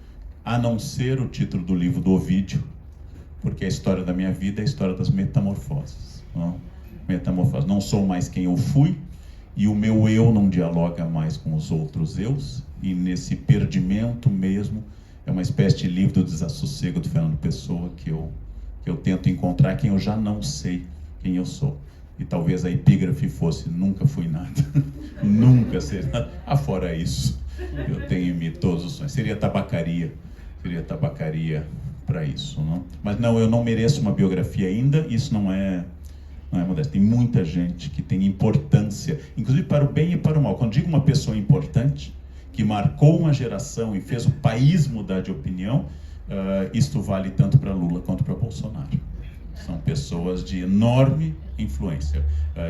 a não ser o título do livro do Ovídio, porque a história da minha vida é a história das metamorfoses. Não? Metamorfose. Não sou mais quem eu fui e o meu eu não dialoga mais com os outros eus, e nesse perdimento mesmo é uma espécie de livro do desassossego do Fernando Pessoa que eu tento encontrar quem eu já não sei quem eu sou. E talvez a epígrafe fosse nunca fui nada, nunca serei nada. Afora isso, eu tenho em mim todos os sonhos. Seria tabacaria para isso, não? Mas não, eu não mereço uma biografia ainda, isso não é modesto. Tem muita gente que tem importância, inclusive para o bem e para o mal. Quando digo uma pessoa importante, que marcou uma geração e fez o país mudar de opinião, isto vale tanto para Lula quanto para Bolsonaro. São pessoas de enorme influência.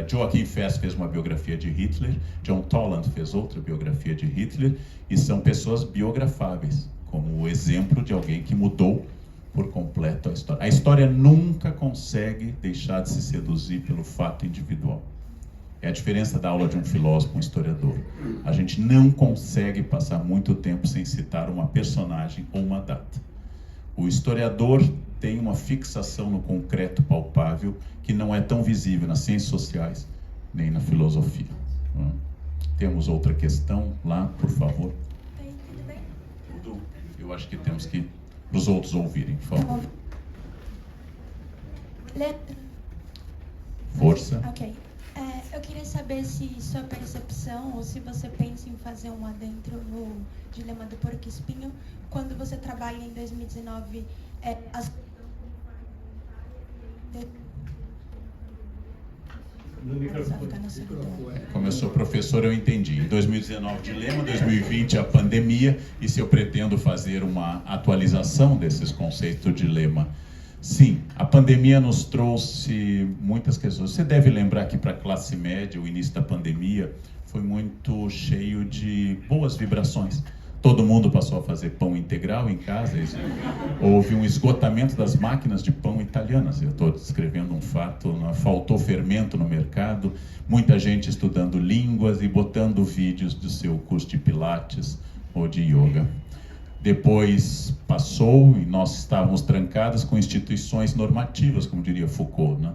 Joachim Fest fez uma biografia de Hitler, John Toland fez outra biografia de Hitler, e são pessoas biografáveis, como o exemplo de alguém que mudou por completo a história. A história nunca consegue deixar de se seduzir pelo fato individual. É a diferença da aula de um filósofo, um historiador. A gente não consegue passar muito tempo sem citar uma personagem ou uma data. O historiador tem uma fixação no concreto palpável que não é tão visível nas ciências sociais nem na filosofia. Temos outra questão lá, por favor. Oi, tudo bem? Tudo. Eu acho que temos que os outros ouvirem, por favor. Força. Ok. Eu queria saber se sua percepção, ou se você pensa em fazer um adentro no Dilema do Porco Espinho, quando você trabalha em 2019, as... Como eu sou professor, eu entendi. Em 2019, dilema, 2020, a pandemia, e se eu pretendo fazer uma atualização desses conceitos do dilema. Sim, a pandemia nos trouxe muitas questões. Você deve lembrar que para a classe média, o início da pandemia foi muito cheio de boas vibrações. Todo mundo passou a fazer pão integral em casa. Houve um esgotamento das máquinas de pão italianas. Eu estou descrevendo um fato, faltou fermento no mercado, muita gente estudando línguas e botando vídeos do seu curso de pilates ou de yoga. Depois passou e nós estávamos trancados com instituições normativas, como diria Foucault, né?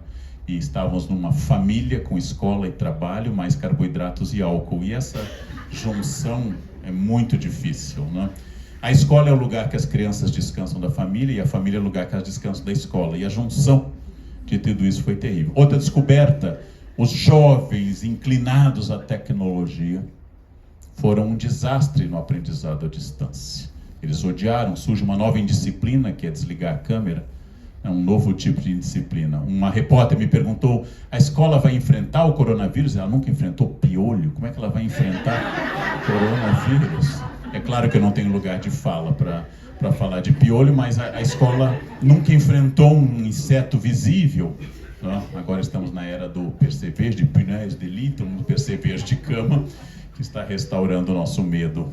E estávamos numa família com escola e trabalho, mais carboidratos e álcool. E essa junção é muito difícil, né? A escola é o lugar que as crianças descansam da família e a família é o lugar que elas descansam da escola. E a junção de tudo isso foi terrível. Outra descoberta, os jovens inclinados à tecnologia foram um desastre no aprendizado à distância. Eles odiaram, surge uma nova indisciplina, que é desligar a câmera, é um novo tipo de indisciplina. Uma repórter me perguntou, a escola vai enfrentar o coronavírus? Ela nunca enfrentou piolho, como é que ela vai enfrentar o coronavírus? É claro que eu não tenho lugar de fala para falar de piolho, mas a escola nunca enfrentou um inseto visível. Né? Agora estamos na era do percevejo, de punaise de lit, do percevejo de cama, que está restaurando o nosso medo.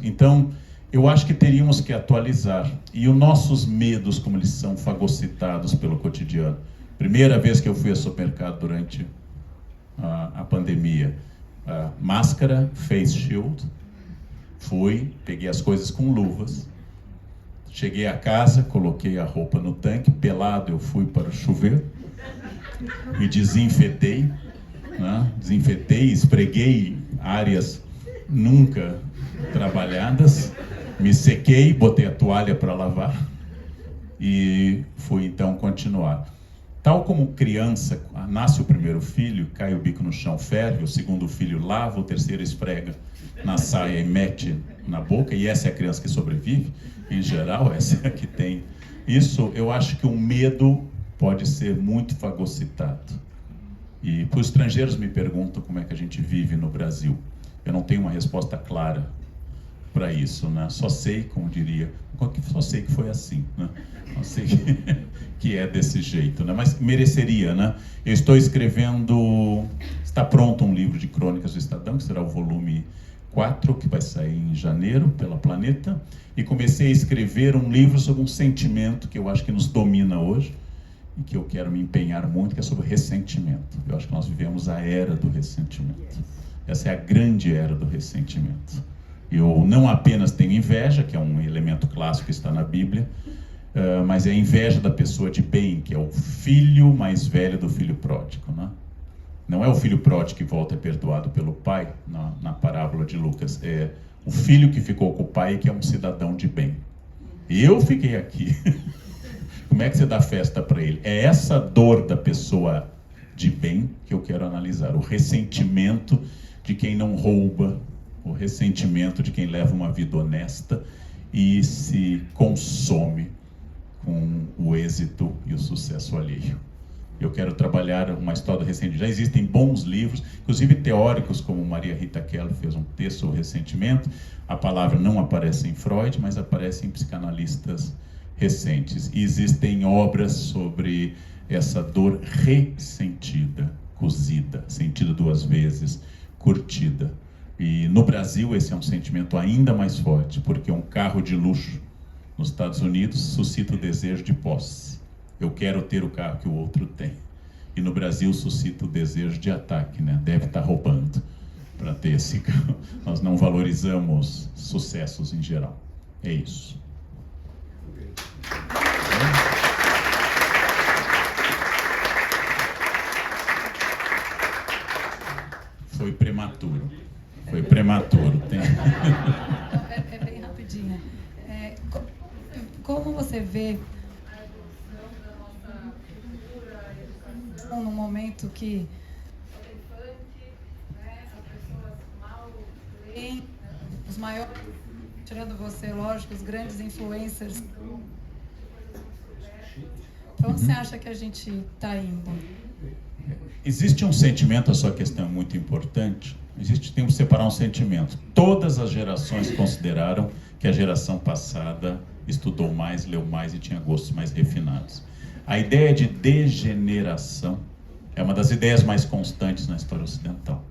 Então, eu acho que teríamos que atualizar. E os nossos medos, como eles são fagocitados pelo cotidiano. Primeira vez que eu fui ao supermercado durante a pandemia, máscara, face shield, fui, peguei as coisas com luvas, cheguei a casa, coloquei a roupa no tanque, pelado eu fui para o chuveiro, me desinfetei, né? Desinfetei, esfreguei áreas nunca trabalhadas, me sequei, botei a toalha para lavar e fui então continuar. Tal como criança, nasce o primeiro filho, cai o bico no chão, ferve, o segundo filho lava, o terceiro esfrega na saia e mete na boca, e essa é a criança que sobrevive, em geral, essa é a que tem. Isso, eu acho que o medo pode ser muito fagocitado. E os estrangeiros me perguntam como é que a gente vive no Brasil. Eu não tenho uma resposta clara para isso, né? Só sei, como diria, só sei que foi assim, né? Só sei que é desse jeito, né? Mas mereceria, né? Eu estou escrevendo, está pronto um livro de crônicas do Estadão, que será o volume 4, que vai sair em janeiro pela Planeta, e comecei a escrever um livro sobre um sentimento que eu acho que nos domina hoje e que eu quero me empenhar muito, que é sobre ressentimento. Eu acho que nós vivemos a era do ressentimento. Essa é a grande era do ressentimento. Eu não apenas tenho inveja, que é um elemento clássico que está na Bíblia, mas é a inveja da pessoa de bem, que é o filho mais velho do filho pródigo, né? Não é o filho pródigo que volta perdoado pelo pai, na parábola de Lucas, é o filho que ficou com o pai, que é um cidadão de bem. Eu fiquei aqui. Como é que você dá festa para ele? É essa dor da pessoa de bem que eu quero analisar. O ressentimento de quem não rouba, o ressentimento de quem leva uma vida honesta e se consome com o êxito e o sucesso alheio. Eu quero trabalhar uma história do ressentimento. Já existem bons livros, inclusive teóricos como Maria Rita Keller fez um texto sobre o ressentimento. A palavra não aparece em Freud, mas aparece em psicanalistas recentes. E existem obras sobre essa dor ressentida, cozida, sentida 2 vezes, curtida. E no Brasil esse é um sentimento ainda mais forte, porque um carro de luxo nos Estados Unidos suscita o desejo de posse. Eu quero ter o carro que o outro tem. E no Brasil suscita o desejo de ataque, né? Deve estar roubando para ter esse carro. Nós não valorizamos sucessos em geral. É isso. Foi prematuro. Foi prematuro. É bem rapidinho. Como você vê num momento que as pessoas mal leem, os maiores, tirando você, lógico, os grandes influencers, para onde você acha que a gente está indo? Existe um sentimento, a sua questão é muito importante. Temos que separar um sentimento. Todas as gerações consideraram que a geração passada estudou mais, leu mais e tinha gostos mais refinados. A ideia de degeneração é uma das ideias mais constantes na história ocidental.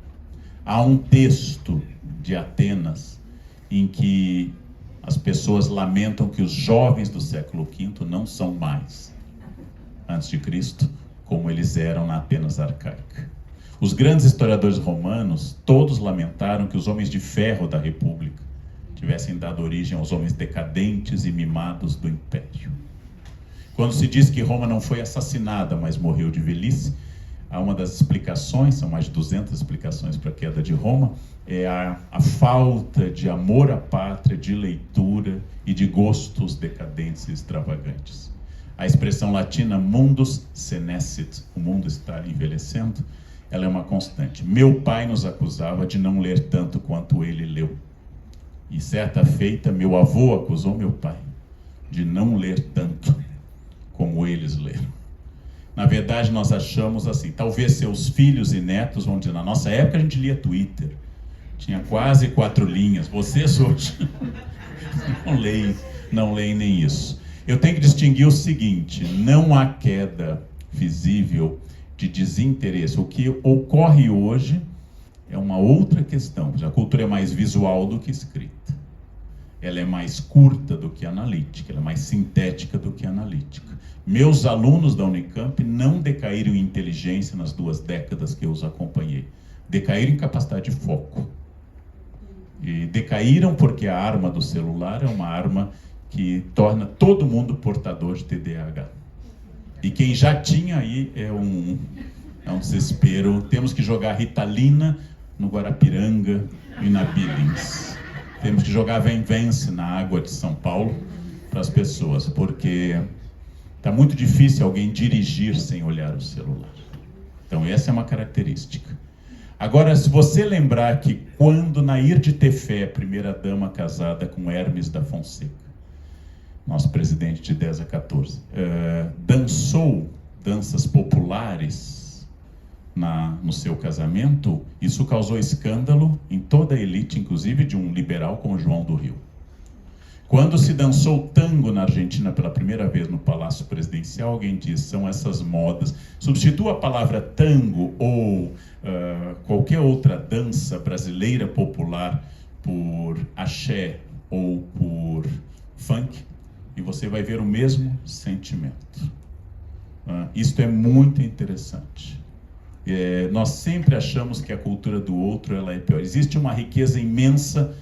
Há um texto de Atenas em que as pessoas lamentam que os jovens do século V não são mais, antes de Cristo, como eles eram na Atenas arcaica. Os grandes historiadores romanos, todos lamentaram que os homens de ferro da República tivessem dado origem aos homens decadentes e mimados do Império. Quando se diz que Roma não foi assassinada, mas morreu de velhice, há uma das explicações, são mais de 200 explicações para a queda de Roma, é a falta de amor à pátria, de leitura e de gostos decadentes e extravagantes. A expressão latina mundus senescit, o mundo está envelhecendo, ela é uma constante. Meu pai nos acusava de não ler tanto quanto ele leu. E certa feita, meu avô acusou meu pai de não ler tanto como eles leram. Na verdade, nós achamos assim, talvez seus filhos e netos vão dizer, na nossa época a gente lia Twitter, Tinha quase 4 linhas. Vocês hoje não leem nem isso. Eu tenho que distinguir o seguinte: não há queda visível de desinteresse. O que ocorre hoje é uma outra questão. A cultura é mais visual do que escrita. Ela é mais curta do que analítica, ela é mais sintética do que analítica. Meus alunos da Unicamp não decaíram em inteligência nas 2 décadas que eu os acompanhei. Decaíram em capacidade de foco. E decaíram porque a arma do celular é uma arma que torna todo mundo portador de TDAH. E quem já tinha aí é um desespero. Temos que jogar Ritalina no Guarapiranga e na Billings. Temos que jogar Vence na água de São Paulo para as pessoas, porque está muito difícil alguém dirigir sem olhar o celular. Então essa é uma característica. Agora, se você lembrar que quando Nair de Tefé, primeira-dama casada com Hermes da Fonseca, nosso presidente de 10 a 14, dançou danças populares no seu casamento, isso causou escândalo em toda a elite, inclusive de um liberal como João do Rio. Quando se dançou tango na Argentina pela primeira vez no Palácio Presidencial, alguém disse: são essas modas. Substitua a palavra tango ou qualquer outra dança brasileira popular por axé ou por funk, e você vai ver o mesmo sentimento. Isto é muito interessante. Nós sempre achamos que a cultura do outro ela é pior. Existe uma riqueza imensa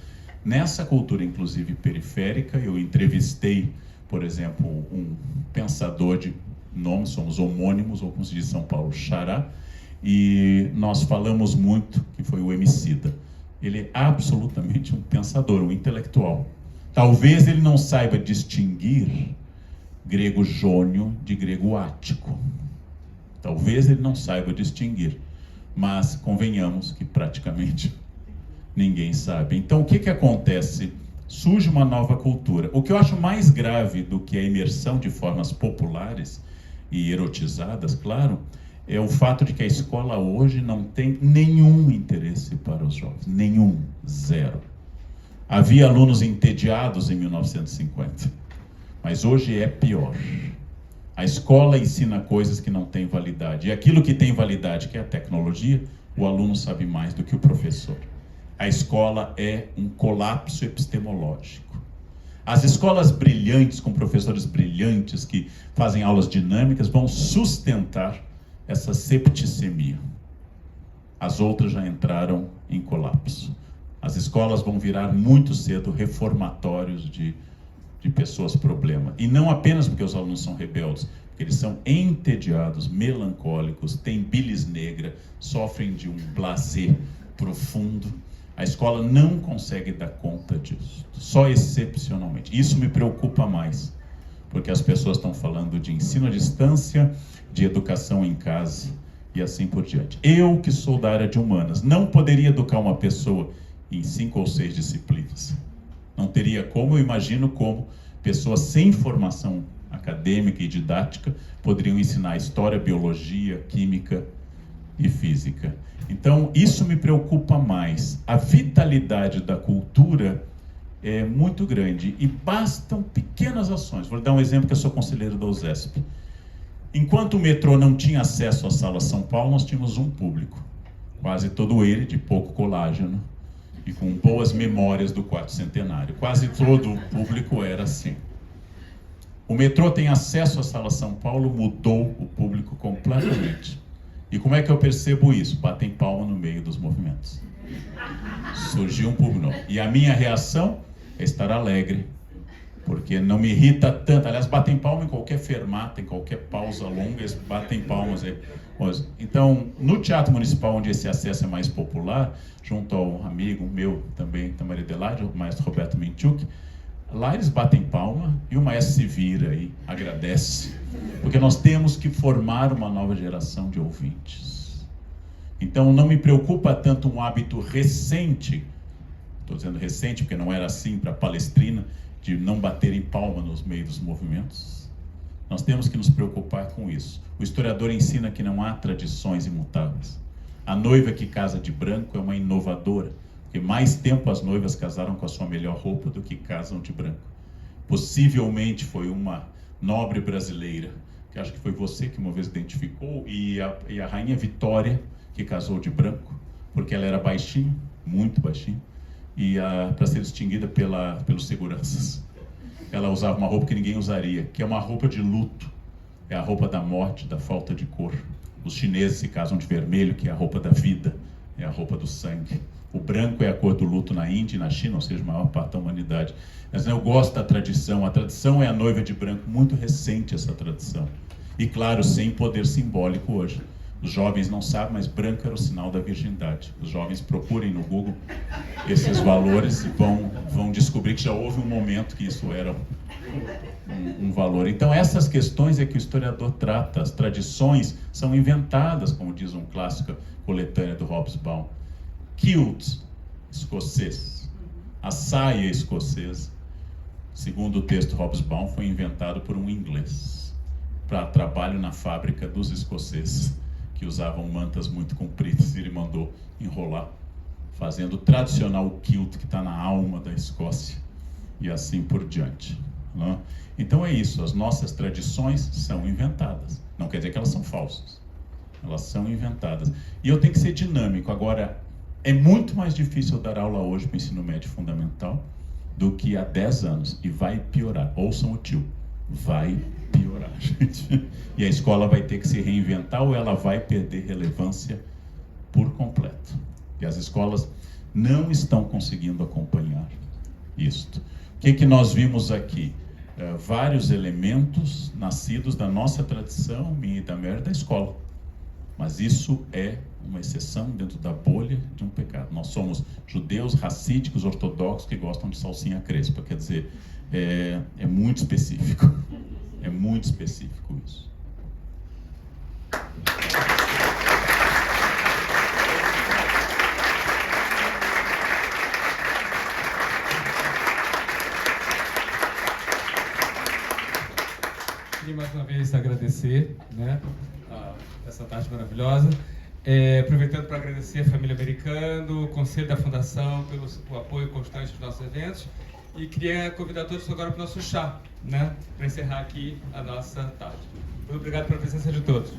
nessa cultura, inclusive periférica. Eu entrevistei, por exemplo, um pensador de nome, somos homônimos, ou como se diz em São Paulo, xará, e nós falamos muito, que foi o Emicida. Ele é absolutamente um pensador, um intelectual. Talvez ele não saiba distinguir grego jônio de grego ático. Talvez ele não saiba distinguir, mas convenhamos que praticamente ninguém sabe. Então, o que acontece? Surge uma nova cultura. O que eu acho mais grave do que a imersão de formas populares e erotizadas, claro, é o fato de que a escola hoje não tem nenhum interesse para os jovens. Nenhum. Zero. Havia alunos entediados em 1950, mas hoje é pior. A escola ensina coisas que não têm validade. E aquilo que tem validade, que é a tecnologia, o aluno sabe mais do que o professor. A escola é um colapso epistemológico. As escolas brilhantes, com professores brilhantes que fazem aulas dinâmicas, vão sustentar essa septicemia. As outras já entraram em colapso. As escolas vão virar muito cedo reformatórios de pessoas problema. E não apenas porque os alunos são rebeldes, porque eles são entediados, melancólicos, têm bilis negra, sofrem de um blasé profundo. A escola não consegue dar conta disso, só excepcionalmente. Isso me preocupa mais, porque as pessoas estão falando de ensino à distância, de educação em casa e assim por diante. Eu, que sou da área de humanas, não poderia educar uma pessoa em 5 ou 6 disciplinas. Não teria como, eu imagino como pessoas sem formação acadêmica e didática poderiam ensinar história, biologia, química e física. Então, isso me preocupa mais. A vitalidade da cultura é muito grande e bastam pequenas ações. Vou dar um exemplo, que eu sou conselheiro da USESP. Enquanto o metrô não tinha acesso à Sala São Paulo, nós tínhamos um público, quase todo ele de pouco colágeno e com boas memórias do 4º. Quase todo o público era assim. O metrô tem acesso à Sala São Paulo, mudou o público completamente. E como é que eu percebo isso? Batem palma no meio dos movimentos. Surgiu um público novo. E a minha reação é estar alegre, porque não me irrita tanto. Aliás, batem palma em qualquer fermata, em qualquer pausa longa, eles batem palmas aí. Então, no Teatro Municipal, onde esse acesso é mais popular, junto ao amigo meu também, Tamara Adelaide, o maestro Roberto Minchuk, lá eles batem palma e o maestro se vira e agradece, porque nós temos que formar uma nova geração de ouvintes. Então, não me preocupa tanto um hábito recente, estou dizendo recente porque não era assim para a Palestrina, de não bater em palma nos meios dos movimentos. Nós temos que nos preocupar com isso. O historiador ensina que não há tradições imutáveis. A noiva que casa de branco é uma inovadora, porque mais tempo as noivas casaram com a sua melhor roupa do que casam de branco. Possivelmente foi uma nobre brasileira, que acho que foi você que uma vez identificou, e a rainha Vitória, que casou de branco, porque ela era baixinha, muito baixinha, e para ser distinguida pelos seguranças. Ela usava uma roupa que ninguém usaria, que é uma roupa de luto, é a roupa da morte, da falta de cor. Os chineses se casam de vermelho, que é a roupa da vida, é a roupa do sangue. O branco é a cor do luto na Índia e na China, ou seja, a maior parte da humanidade. Mas eu gosto da tradição. A tradição é a noiva de branco, muito recente essa tradição. E claro, sem poder simbólico hoje. Os jovens não sabem, mas branco era o sinal da virgindade. Os jovens procurem no Google esses valores e vão descobrir que já houve um momento que isso era um valor. Então essas questões é que o historiador trata. As tradições são inventadas, como diz um clássico coletânea do Hobsbawm. Kilt, escocês. A saia escocesa, segundo o texto Hobsbawm, foi inventado por um inglês para trabalho na fábrica dos escoceses, que usavam mantas muito compridas, e ele mandou enrolar, fazendo o tradicional kilt que está na alma da Escócia, e assim por diante. Né? Então é isso, as nossas tradições são inventadas. Não quer dizer que elas são falsas, elas são inventadas. E eu tenho que ser dinâmico. Agora, é muito mais difícil dar aula hoje para o ensino médio fundamental do que há 10 anos, e vai piorar. Ouçam o tio, vai piorar, gente. E a escola vai ter que se reinventar ou ela vai perder relevância por completo. E as escolas não estão conseguindo acompanhar isto. O que nós vimos aqui? Vários elementos nascidos da nossa tradição, minha e da Mary, da escola. Mas isso é uma exceção dentro da bolha de um pecado. Nós somos judeus, racídicos, ortodoxos, que gostam de salsinha crespa. Quer dizer, é muito específico. É muito específico isso. Queria mais uma vez agradecer, né, essa tarde maravilhosa. Aproveitando para agradecer a família Americano, o Conselho da Fundação pelo apoio constante dos nossos eventos. E queria convidar todos agora para o nosso chá, né, para encerrar aqui a nossa tarde. Muito obrigado pela presença de todos.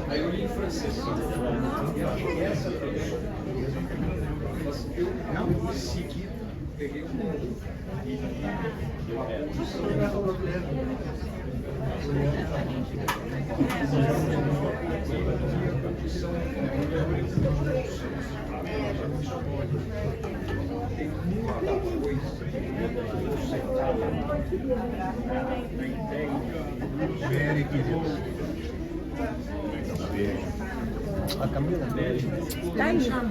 Aí eu li em francês. E essa eu em seguida peguei o mundo e tem muita coisa na ideia. A Camila dele.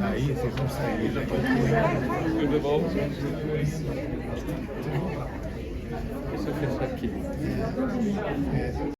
Aí vocês vão sair. Tudo bom? Deixa eu fechar aqui.